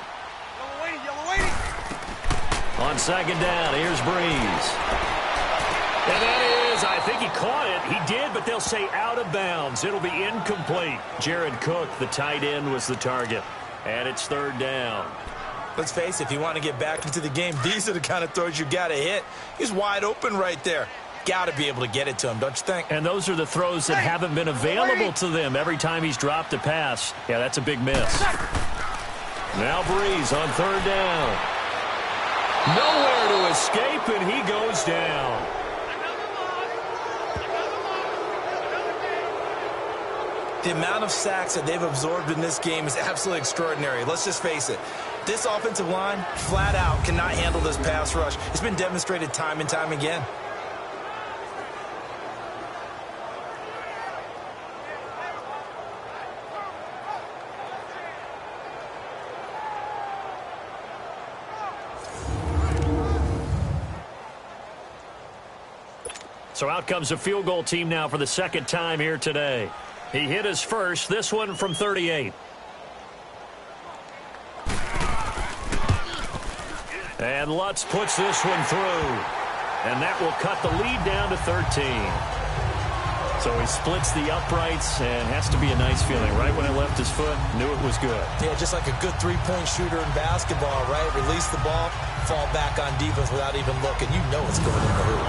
Yellow waiting. On 2nd down, here's Breeze. And that is, I think he caught it. He did, but they'll say out of bounds. It'll be incomplete. Jared Cook, the tight end, was the target. And it's 3rd down. Let's face it, if you want to get back into the game, these are the kind of throws you got to hit. He's wide open right there. Got to be able to get it to him, don't you think? And those are the throws that haven't been available to them every time he's dropped a pass. Yeah, that's a big miss. Now Breeze on 3rd down. Nowhere to escape, and he goes down. The amount of sacks that they've absorbed in this game is absolutely extraordinary. Let's just face it. This offensive line, flat out, cannot handle this pass rush. It's been demonstrated time and time again. So out comes a field goal team now for the 2nd time here today. He hit his first, this one from 38. And Lutz puts this one through. And that will cut the lead down to 13. So he splits the uprights and has to be a nice feeling. Right when it left his foot, knew it was good. Yeah, just like a good three-point shooter in basketball, right? Release the ball, fall back on defense without even looking. You know it's going in the hoop.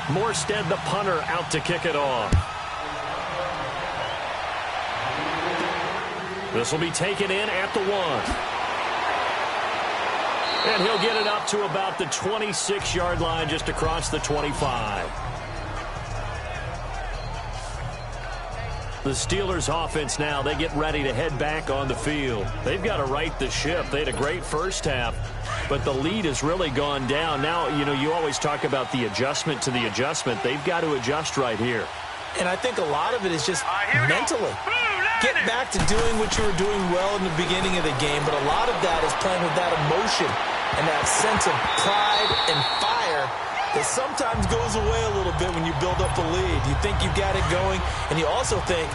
Morstead, the punter, out to kick it off. This will be taken in at the 1. And he'll get it up to about the 26-yard line, just across the 25. The Steelers offense now, they get ready to head back on the field. They've got to right the ship. They had a great first half, but the lead has really gone down. Now, you know, you always talk about the adjustment to the adjustment. They've got to adjust right here. And I think a lot of it is just mentally. Get back to doing what you were doing well in the beginning of the game, but a lot of that is playing with that emotion and that sense of pride and fire that sometimes goes away a little bit when you build up a lead. You think you've got it going, and you also think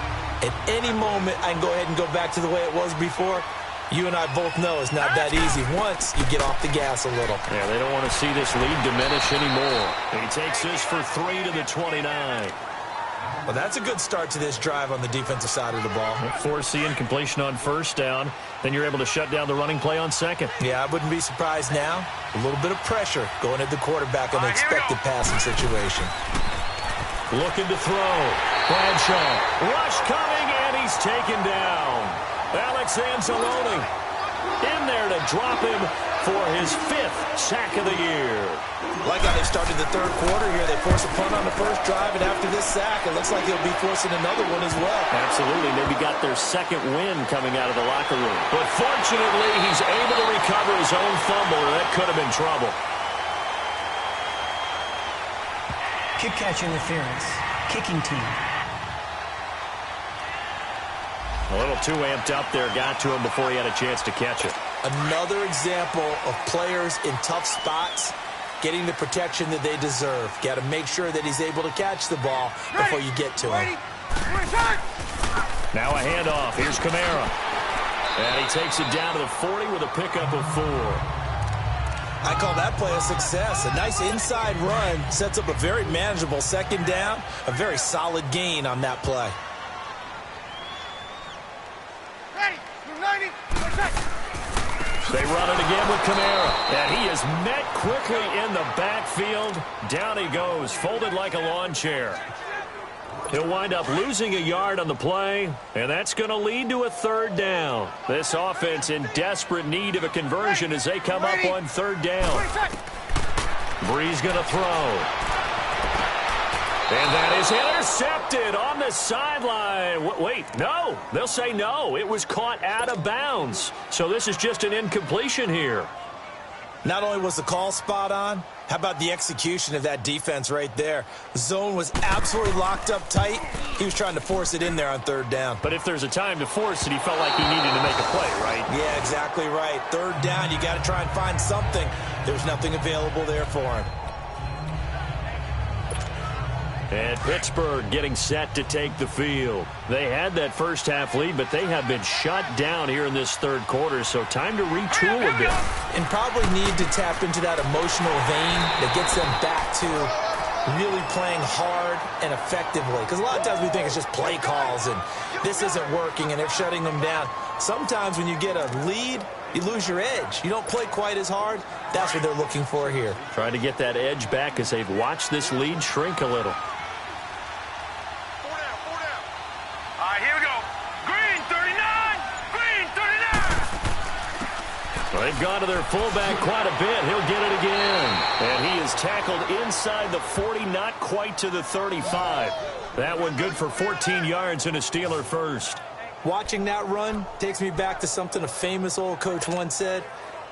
at any moment I can go ahead and go back to the way it was before. You and I both know it's not that easy once you get off the gas a little. Yeah, they don't want to see this lead diminish anymore. He takes this for 3 to the 29. Well, that's a good start to this drive on the defensive side of the ball. Forcing incompletion on 1st down. Then you're able to shut down the running play on 2nd. Yeah, I wouldn't be surprised now. A little bit of pressure going at the quarterback on the expected passing situation. Looking to throw. Bradshaw. Rush coming, and he's taken down. Alex Anzalone in there to drop him for his 5th sack of the year. Like how they started the 3rd quarter here. They forced a punt on the first drive, and after this sack, it looks like he'll be forcing another one as well. Absolutely. Maybe got their 2nd win coming out of the locker room. But fortunately, he's able to recover his own fumble, and that could have been trouble. Kick catch interference. Kicking team. A little too amped up there. Got to him before he had a chance to catch it. Another example of players in tough spots getting the protection that they deserve. Got to make sure that he's able to catch the ball before you get to him. Now a handoff. Here's Kamara. And he takes it down to the 40 with a pickup of 4. I call that play a success. A nice inside run sets up a very manageable 2nd down. A very solid gain on that play. They run it again with Kamara, and he is met quickly in the backfield. Down he goes, folded like a lawn chair. He'll wind up losing a yard on the play, and that's going to lead to a third down. This offense in desperate need of a conversion as they come up on third down. Breeze going to throw. And that is intercepted on the sideline. Wait, no. They'll say no. It was caught out of bounds. So this is just an incompletion here. Not only was the call spot on, how about the execution of that defense right there? The zone was absolutely locked up tight. He was trying to force it in there on third down. But if there's a time to force it, he felt like he needed to make a play, right? Yeah, exactly right. Third down, you got to try and find something. There's nothing available there for him. And Pittsburgh getting set to take the field. They had that first half lead, but they have been shut down here in this third quarter, so time to retool a bit. And probably need to tap into that emotional vein that gets them back to really playing hard and effectively. Because a lot of times we think it's just play calls and this isn't working and they're shutting them down. Sometimes when you get a lead, you lose your edge. You don't play quite as hard. That's what they're looking for here. Trying to get that edge back as they've watched this lead shrink a little. Here we go. Green 39. Green 39. They've gone to their fullback quite a bit. He'll get it again. And he is tackled inside the 40, not quite to the 35. That one good for 14 yards and a Steeler first. Watching that run takes me back to something a famous old coach once said.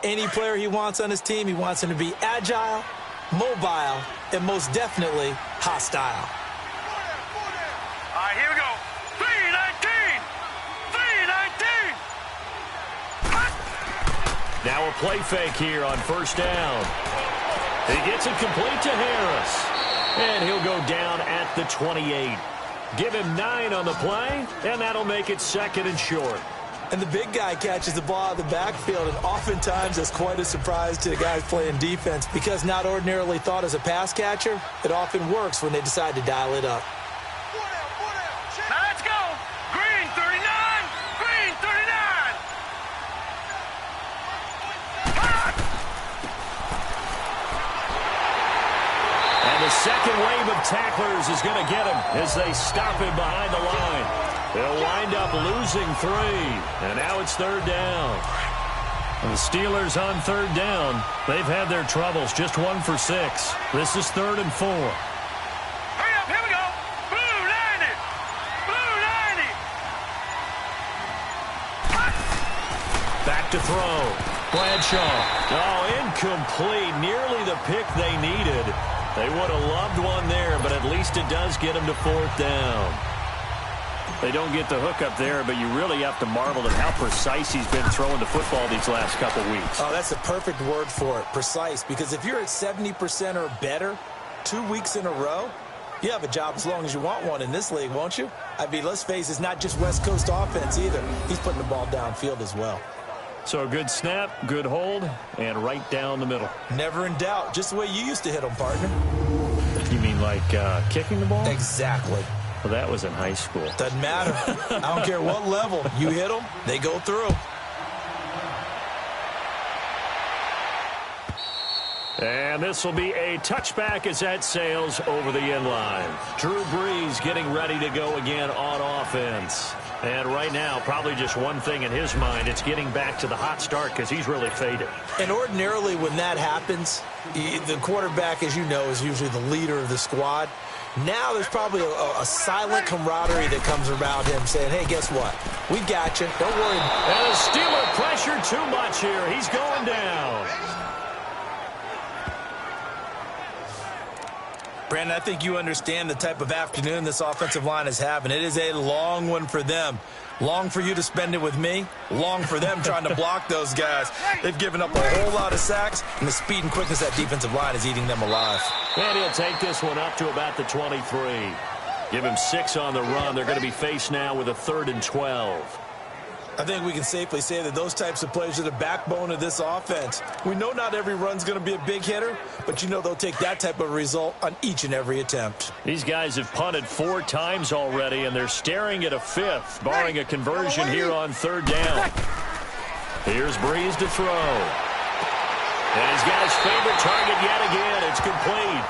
Any player he wants on his team, he wants him to be agile, mobile, and most definitely hostile. Here we go. 319. 319. Now a play fake here on first down. He gets it complete to Harris. And he'll go down at the 28. Give him 9 on the play, and that'll make it second and short. And the big guy catches the ball out of the backfield, and oftentimes that's quite a surprise to the guys playing defense because not ordinarily thought as a pass catcher, it often works when they decide to dial it up. Now let's go. Green 39. Green 39. And the second wave of tacklers is going to get him as they stop him behind the line. They'll wind up losing 3. And now it's third down. And the Steelers on third down. They've had their troubles. Just 1 for 6. This is 3rd and 4. Hurry up. Here we go. Blue 90. Blue 90. Back to throw. Bradshaw. Oh, incomplete. Nearly the pick they needed. They would have loved one there, but at least it does get them to 4th down. They don't get the hook up there, but you really have to marvel at how precise he's been throwing the football these last couple weeks. Oh, that's a perfect word for it, precise, because if you're at 70% or better 2 weeks in a row, you have a job as long as you want one in this league, won't you? I mean, let's face it, it's not just West Coast offense either. He's putting the ball downfield as well. So a good snap, good hold, and right down the middle. Never in doubt, just the way you used to hit them, partner. You mean like kicking the ball? Exactly. Well, that was in high school. Doesn't matter. I don't care what level. You hit them, they go through. And this will be a touchback as that sails over the end line. Drew Brees getting ready to go again on offense. And right now, probably just one thing in his mind. It's getting back to the hot start because he's really faded. And ordinarily when that happens, the quarterback, as you know, is usually the leader of the squad. Now there's probably a silent camaraderie that comes around him saying, hey, guess what? We got you. Don't worry. And the Steeler pressure too much here. He's going down. Brandon, I think you understand the type of afternoon this offensive line is having. It is a long one for them. Long for you to spend it with me. Long for them trying to block those guys. They've given up a whole lot of sacks, and the speed and quickness of that defensive line is eating them alive. And he'll take this one up to about the 23. Give him 6 on the run. They're going to be faced now with a 3rd and 12. I think we can safely say that those types of plays are the backbone of this offense. We know not every run's going to be a big hitter, but you know they'll take that type of result on each and every attempt. These guys have punted 4 times already, and they're staring at a 5th, barring a conversion here on 3rd down. Here's Breeze to throw. And he's got his favorite target yet again. It's complete.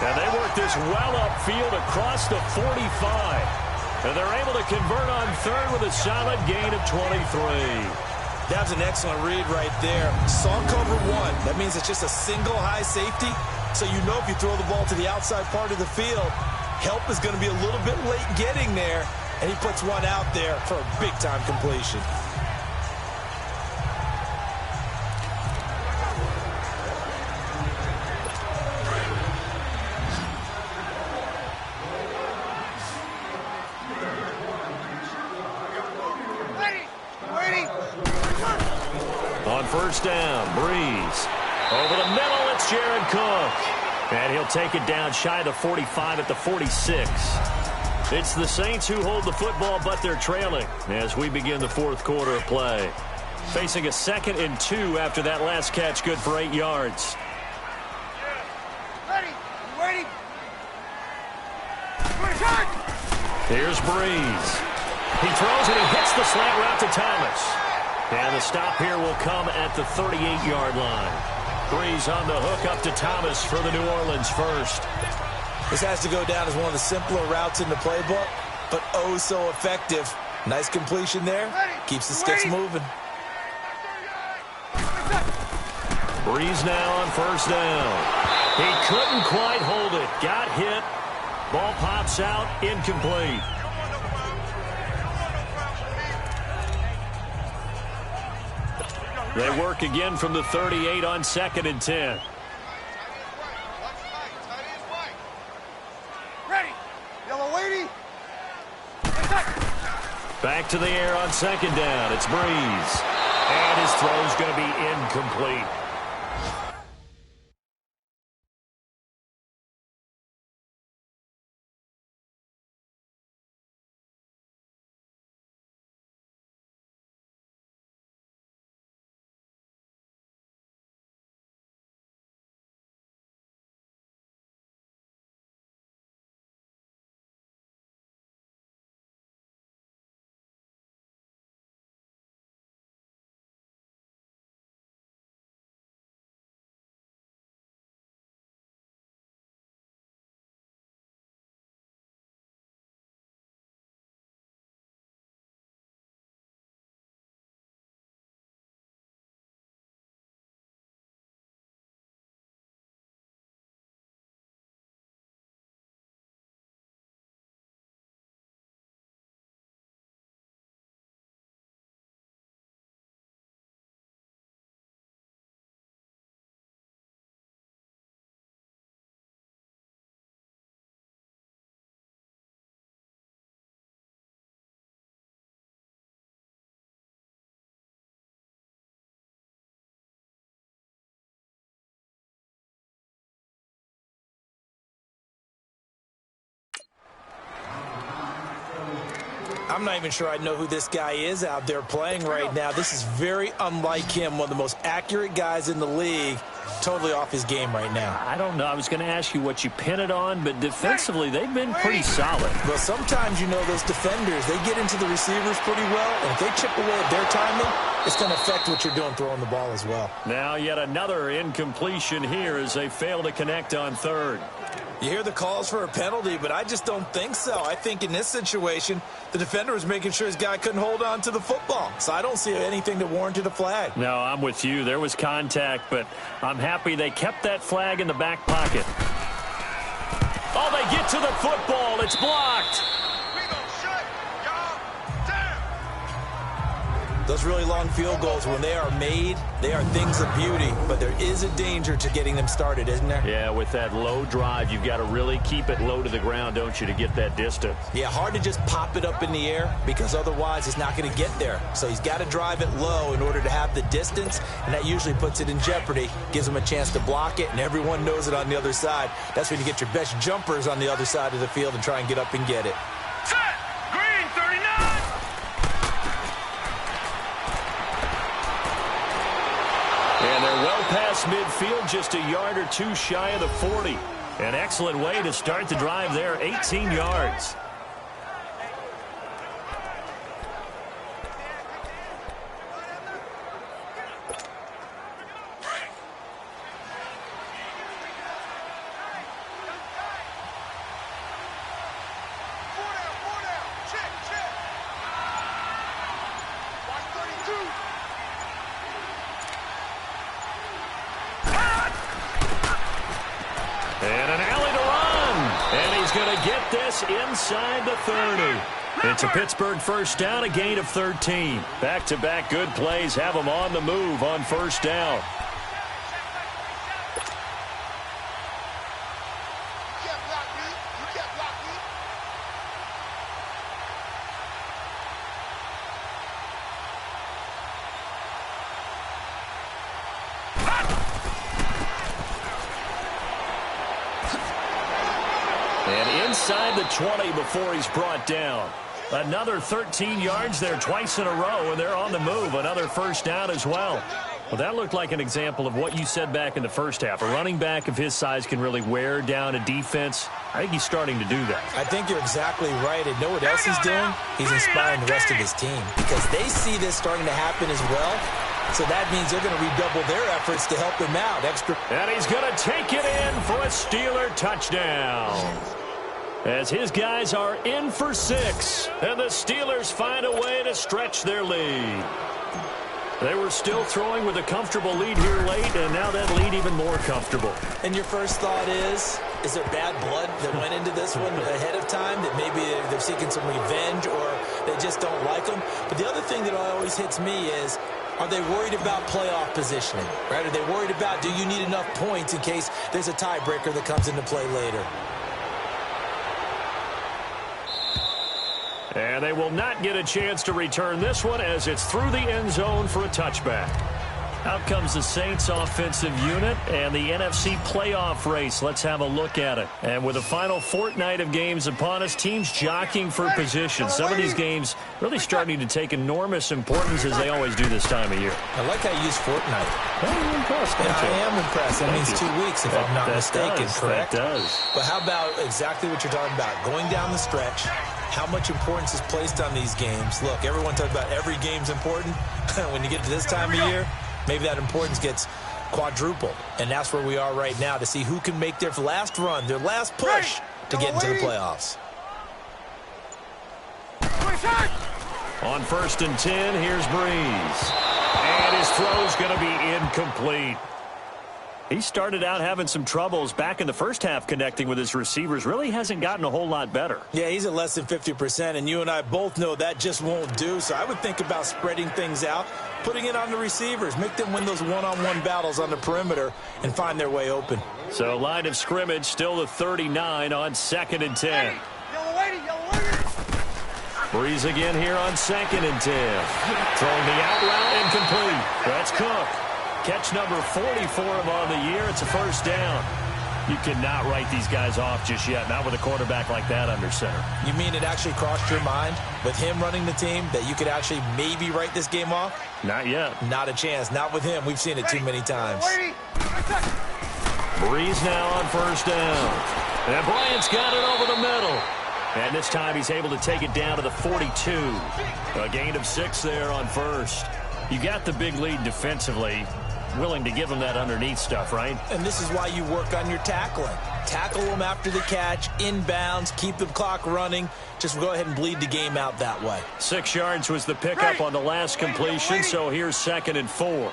And they work this well upfield across the 45. And they're able to convert on third with a solid gain of 23. That was an excellent read right there. Saw cover one. That means it's just a single high safety. So you know if you throw the ball to the outside part of the field, help is going to be a little bit late getting there. And he puts one out there for a big-time completion. On first down, Breeze. Over the middle, it's Jared Cook. And he'll take it down shy of the 45 at the 46. It's the Saints who hold the football, but they're trailing as we begin the fourth quarter of play. Facing a 2nd and 2 after that last catch, good for 8 yards. Ready. Here's Breeze. He throws and he hits the slant route to Thomas. And the stop here will come at the 38-yard line. Breeze on the hook up to Thomas for the New Orleans first. This has to go down as one of the simpler routes in the playbook, but oh so effective. Nice completion there. Keeps the sticks moving. Breeze now on first down. He couldn't quite hold it. Got hit. Ball pops out. Incomplete. They work again from the 38 on 2nd and 10. Ready. Yellow lady. Back to the air on 2nd down. It's Breeze. And his throw's going to be incomplete. I'm not even sure I know who this guy is out there playing right now. This is very unlike him, one of the most accurate guys in the league. Totally off his game right now. I don't know. I was going to ask you what you pin it on, but defensively, they've been pretty solid. Well, sometimes, you know, those defenders, they get into the receivers pretty well, and if they chip away at their timing, it's going to affect what you're doing throwing the ball as well. Now yet another incompletion here as they fail to connect on third. You hear the calls for a penalty, but I just don't think so. I think in this situation, the defender was making sure his guy couldn't hold on to the football. So I don't see anything that warranted a flag. No, I'm with you. There was contact, but I'm happy they kept that flag in the back pocket. Oh, they get to the football. It's blocked. Those really long field goals, when they are made, they are things of beauty. But there is a danger to getting them started, isn't there? Yeah, with that low drive, you've got to really keep it low to the ground, don't you, to get that distance. Yeah, hard to just pop it up in the air because otherwise it's not going to get there. So he's got to drive it low in order to have the distance, and that usually puts it in jeopardy, gives him a chance to block it, and everyone knows it on the other side. That's when you get your best jumpers on the other side of the field and try and get up and get it. Set. Green 39. And they're well past midfield, just a yard or two shy of the 40. An excellent way to start the drive there, 18 yards. And an alley to run. And he's going to get this inside the 30. It's a Pittsburgh first down, a gain of 13. Back-to-back good plays have them on the move on first down. And inside the 20 before he's brought down. Another 13 yards there twice in a row, and they're on the move. Another first down as well. Well, that looked like an example of what you said back in the first half. A running back of his size can really wear down a defense. I think he's starting to do that. I think you're exactly right. And know what else he's doing? He's inspiring the rest of his team because they see this starting to happen as well. So that means they're going to redouble their efforts to help him out. And he's going to take it in for a Steeler touchdown. As his guys are in for 6, and the Steelers find a way to stretch their lead. They were still throwing with a comfortable lead here late, and now that lead even more comfortable. And your first thought is there bad blood that went into this one ahead of time, that maybe they're seeking some revenge or they just don't like them? But the other thing that always hits me is, are they worried about playoff positioning? Right? Are they worried about, do you need enough points in case there's a tiebreaker that comes into play later? And they will not get a chance to return this one as it's through the end zone for a touchback. Out comes the Saints offensive unit and the NFC playoff race. Let's have a look at it. And with the final fortnight of games upon us, teams jockeying for position. Some of these games really starting to take enormous importance as they always do this time of year. I like how you use fortnight. I'm impressed. I am impressed. That means 2 weeks if I'm not mistaken, correct? That does. But how about exactly what you're talking about? Going down the stretch, how much importance is placed on these games? Look, everyone talks about every game's important. When you get to this time of year, maybe that importance gets quadrupled. And that's where we are right now to see who can make their last run, their last push to get into the playoffs. On 1st and 10, here's Breeze. And his throw's going to be incomplete. He started out having some troubles back in the first half connecting with his receivers. Really hasn't gotten a whole lot better. Yeah, he's at less than 50%, and you and I both know that just won't do. So I would think about spreading things out, putting it on the receivers, make them win those one-on-one battles on the perimeter and find their way open. So line of scrimmage still the 39 on 2nd and 10. Breeze again here on 2nd and 10. Throwing the out route incomplete. That's Cook. Catch number 40 for him on the year. It's a first down. You cannot write these guys off just yet, not with a quarterback like that under center. You mean it actually crossed your mind with him running the team that you could actually maybe write this game off? Not yet. Not a chance. Not with him. We've seen it too many times. Breeze now on first down. And Bryant's got it over the middle. And this time he's able to take it down to the 42. A gain of 6 there on first. You got the big lead defensively. Willing to give them that underneath stuff, right? And this is why you work on your tackling. Tackle them after the catch, inbounds, keep the clock running. Just go ahead and bleed the game out that way. 6 yards was the pickup on the last completion, so here's 2nd and 4.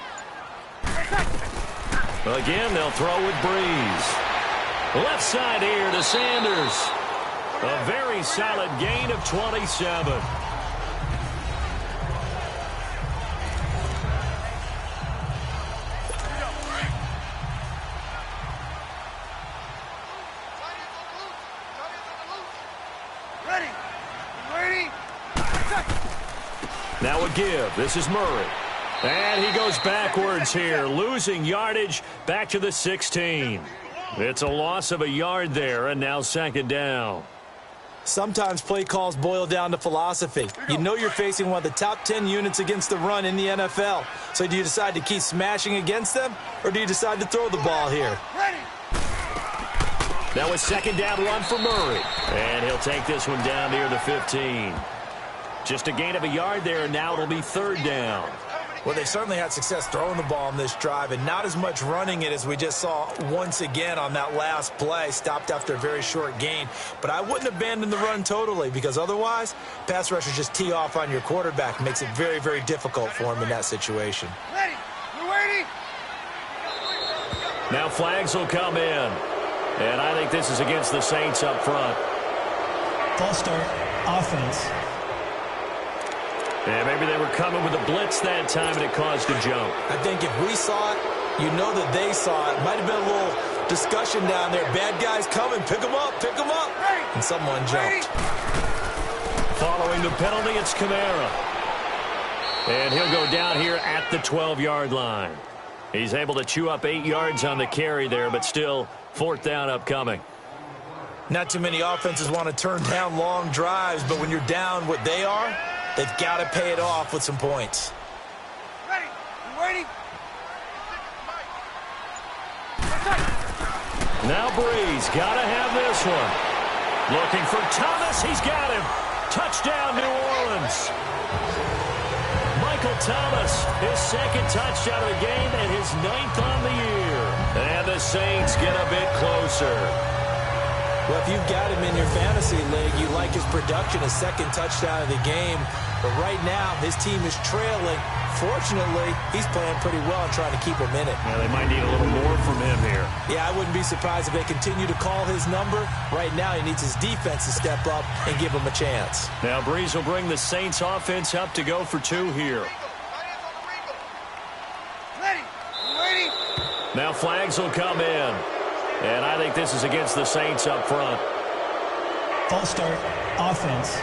Again, they'll throw with Breeze. Left side here to Sanders. A very solid gain of 27. Now a give. This is Murray. And he goes backwards here, losing yardage back to the 16. It's a loss of a yard there, and now 2nd down. Sometimes play calls boil down to philosophy. You know you're facing one of the top 10 units against the run in the NFL. So do you decide to keep smashing against them, or do you decide to throw the ball here? Now a 2nd down run for Murray. And he'll take this one down near the 15. Just a gain of a yard there, and now it'll be 3rd down. Well, they certainly had success throwing the ball on this drive, and not as much running it as we just saw once again on that last play. Stopped after a very short gain. But I wouldn't abandon the run totally, because otherwise, pass rushers just tee off on your quarterback. Makes it very, very difficult for him in that situation. Ready. We're waiting. Now flags will come in. And I think this is against the Saints up front. False start, offense. And maybe they were coming with a blitz that time, and it caused a jump. I think if we saw it, you know that they saw it. Might have been a little discussion down there. Bad guys coming. Pick them up. Pick them up. And someone jumped. Following the penalty, it's Kamara. And he'll go down here at the 12-yard line. He's able to chew up 8 yards on the carry there, but still 4th down upcoming. Not too many offenses want to turn down long drives, but when you're down what they are, they've got to pay it off with some points. Ready? You waiting? Now Breeze got to have this one. Looking for Thomas. He's got him. Touchdown, New Orleans. Michael Thomas, his 2nd touchdown of the game and his 9th on the year. And the Saints get a bit closer. Well, if you've got him in your fantasy league, you like his production, his 2nd touchdown of the game. But right now, his team is trailing. Fortunately, he's playing pretty well and trying to keep him in it. Yeah, they might need a little more from him here. Yeah, I wouldn't be surprised if they continue to call his number. Right now, he needs his defense to step up and give him a chance. Now, Breeze will bring the Saints offense up to go for 2 here. Ready? You waiting? Now flags will come in. And I think this is against the Saints up front. False start, offense.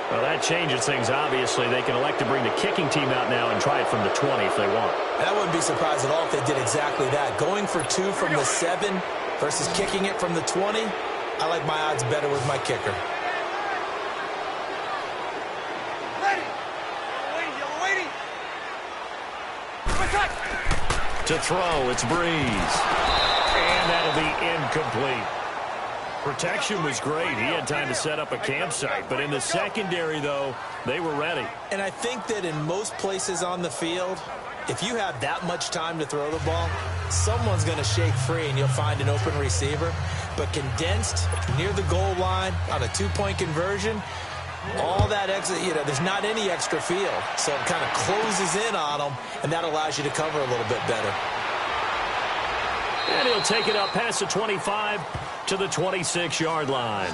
Well, that changes things, obviously. They can elect to bring the kicking team out now and try it from the 20 if they want. And I wouldn't be surprised at all if they did exactly that. Going for 2 from the 7 versus kicking it from the 20, I like my odds better with my kicker. Ready? You're waiting. Attack! To throw, it's Breeze. And that'll be incomplete. Protection was great. He had time to set up a campsite. But in the secondary, though, they were ready. And I think that in most places on the field, if you have that much time to throw the ball, someone's going to shake free and you'll find an open receiver. But condensed near the goal line on a 2-point conversion, all that extra, there's not any extra field. So it kind of closes in on them, and that allows you to cover a little bit better. And he'll take it up past the 25 to the 26-yard line.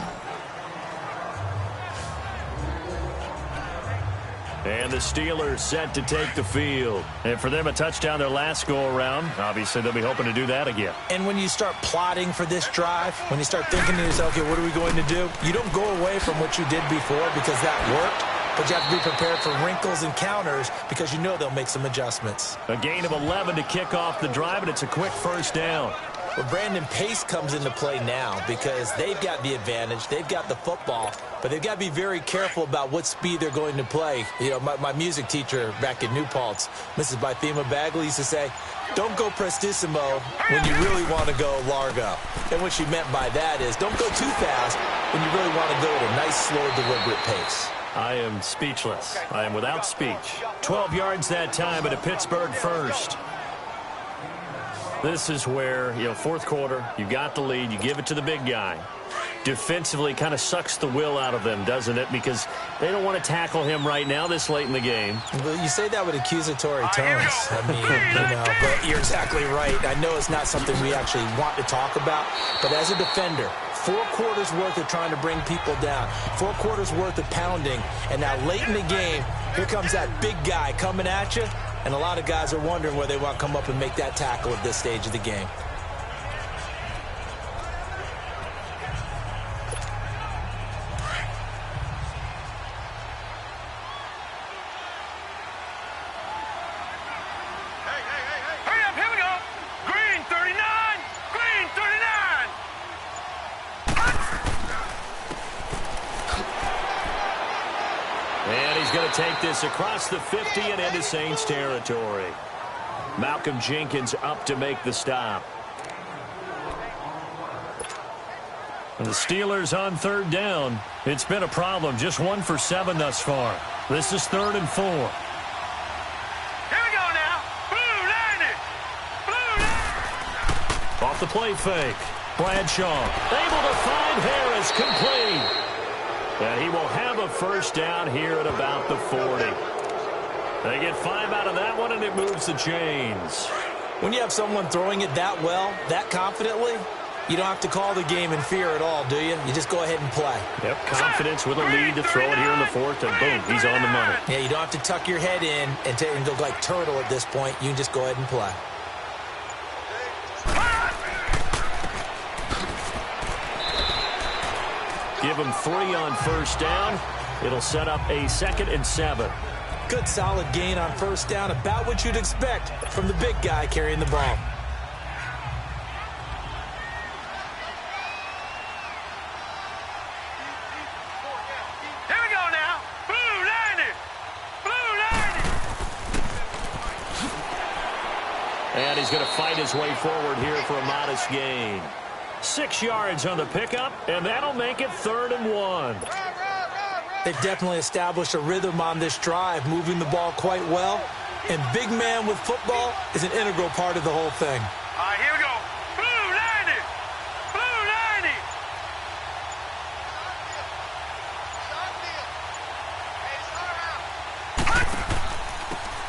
And the Steelers set to take the field. And for them, a touchdown their last go-around. Obviously, they'll be hoping to do that again. And when you start plotting for this drive, when you start thinking to yourself, okay, what are we going to do? You don't go away from what you did before because that worked. But you have to be prepared for wrinkles and counters because you know they'll make some adjustments. A gain of 11 to kick off the drive, and it's a quick 1st down. Well, Brandon, pace comes into play now because they've got the advantage. They've got the football, but they've got to be very careful about what speed they're going to play. My music teacher back in New Paltz, Mrs. Bythema Bagley, used to say, don't go prestissimo when you really want to go largo. And what she meant by that is don't go too fast when you really want to go at a nice, slow, deliberate pace. I am speechless. I am without speech. 12 yards that time, but a Pittsburgh 1st. This is where, 4th quarter, you got the lead, you give it to the big guy. Defensively kind of sucks the will out of them, doesn't it? Because they don't want to tackle him right now this late in the game. Well, you say that with accusatory tones. I mean, but you're exactly right. I know it's not something we actually want to talk about, but as a defender, 4 quarters worth of trying to bring people down, 4 quarters worth of pounding, and now late in the game, here comes that big guy coming at you, and a lot of guys are wondering where they want to come up and make that tackle at this stage of the game. Hurry up, here we go. Green 39. Green 39. And he's going to take this across the 50 and into Saints territory. Malcolm Jenkins up to make the stop. And the Steelers on 3rd down. It's been a problem. Just 1 for 7 thus far. This is 3rd and 4. Here we go now. Blue line it. Blue line. Off the play fake. Bradshaw able to find Harris, complete. And he will have a 1st down here at about the 40. They get 5 out of that one, and it moves the chains. When you have someone throwing it that well, that confidently, you don't have to call the game in fear at all, do you? You just go ahead and play. Yep, confidence with a lead to throw it here in the fourth, and boom, he's on the money. Yeah, you don't have to tuck your head in and go like turtle at this point. You can just go ahead and play. Give him 3 on first down. It'll set up a 2nd and 7. Good solid gain on first down, about what you'd expect from the big guy carrying the ball. Here we go now. Blue 90. Blue 90. And he's going to fight his way forward here for a modest gain. 6 yards on the pickup, and that'll make it 3rd and 1. They've definitely established a rhythm on this drive, moving the ball quite well. And big man with football is an integral part of the whole thing. All right, here we go. Blue 90. Blue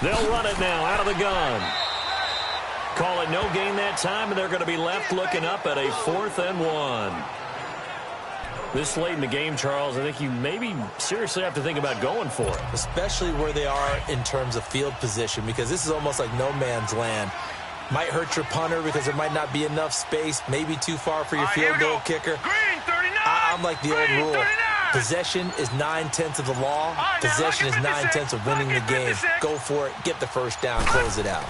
90. They'll run it now out of the gun. Call it no gain that time, and they're going to be left looking up at a 4th and 1. This late in the game, Charles, I think you maybe seriously have to think about going for it. Especially where they are in terms of field position, because this is almost like no man's land. Might hurt your punter because there might not be enough space, maybe too far for your field goal kicker. Green 39. I'm like the old Green rule. 39. Possession is 9/10 of the law. Possession is 9/10 of winning the game. Go for it. Get the first down. Close it out.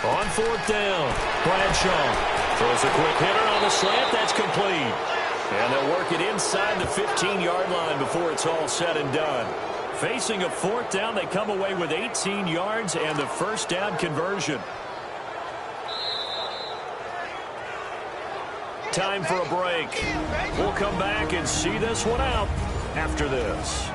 On 4th down, Bradshaw throws a quick hitter on the slant. That's complete. And they'll work it inside the 15-yard line before it's all said and done. Facing a 4th down, they come away with 18 yards and the first down conversion. Time for a break. We'll come back and see this one out after this.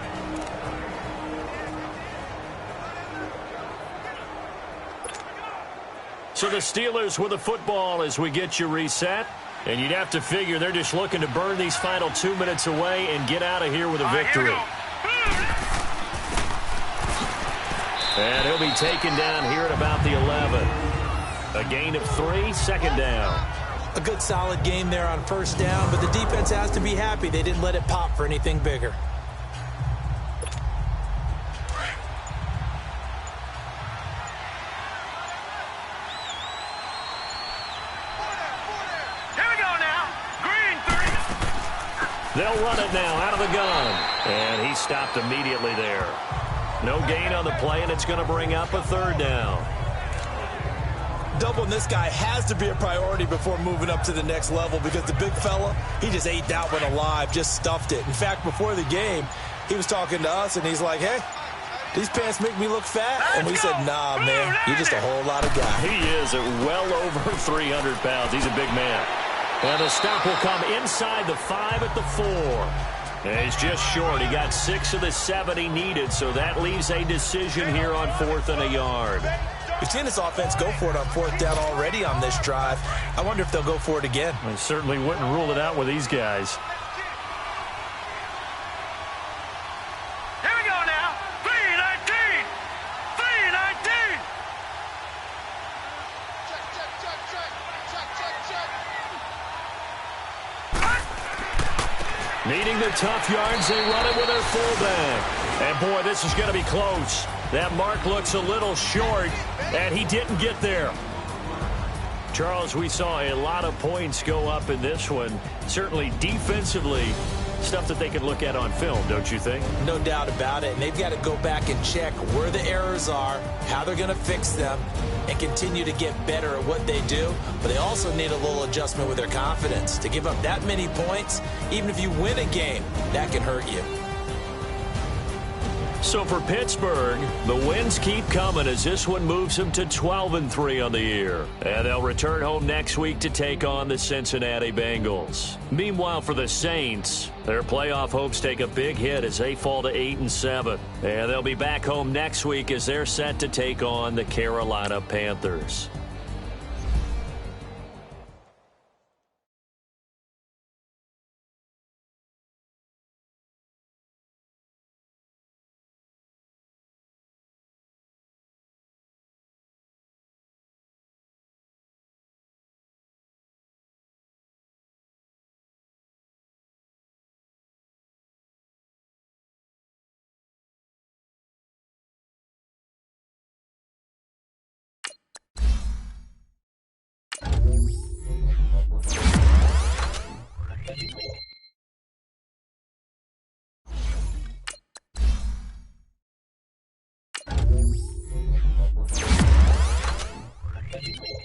So the Steelers with the football as we get you reset. And you'd have to figure they're just looking to burn these final 2 minutes away and get out of here with a victory. And he'll be taken down here at about the 11. A gain of 3, 2nd down. A good solid game there on first down, but the defense has to be happy they didn't let it pop for anything bigger. They'll run it now out of the gun. And he stopped immediately there. No gain on the play, and it's going to bring up a 3rd down. Doubling this guy has to be a priority before moving up to the next level, because the big fella, he just ate that one alive, just stuffed it. In fact, before the game, he was talking to us, and he's like, hey, these pants make me look fat. And we said, nah, man, you're just a whole lot of guy. He is at well over 300 pounds. He's a big man. And the stop will come inside the 5 at the 4. And he's just short. He got 6 of the 7 he needed, so that leaves a decision here on 4th and a yard. We've seen this offense go for it on 4th down already on this drive. I wonder if they'll go for it again. I certainly wouldn't rule it out with these guys. Here we go now. 319. 319. Needing the tough yards, they run it with their fullback. And, boy, this is going to be close. That mark looks a little short, and he didn't get there. Charles, we saw a lot of points go up in this one. Certainly defensively, stuff that they can look at on film, don't you think? No doubt about it. And they've got to go back and check where the errors are, how they're going to fix them, and continue to get better at what they do. But they also need a little adjustment with their confidence. To give up that many points, even if you win a game, that can hurt you. So for Pittsburgh, the wins keep coming as this one moves them to 12-3 on the year. And they'll return home next week to take on the Cincinnati Bengals. Meanwhile, for the Saints, their playoff hopes take a big hit as they fall to 8-7. And they'll be back home next week as they're set to take on the Carolina Panthers. you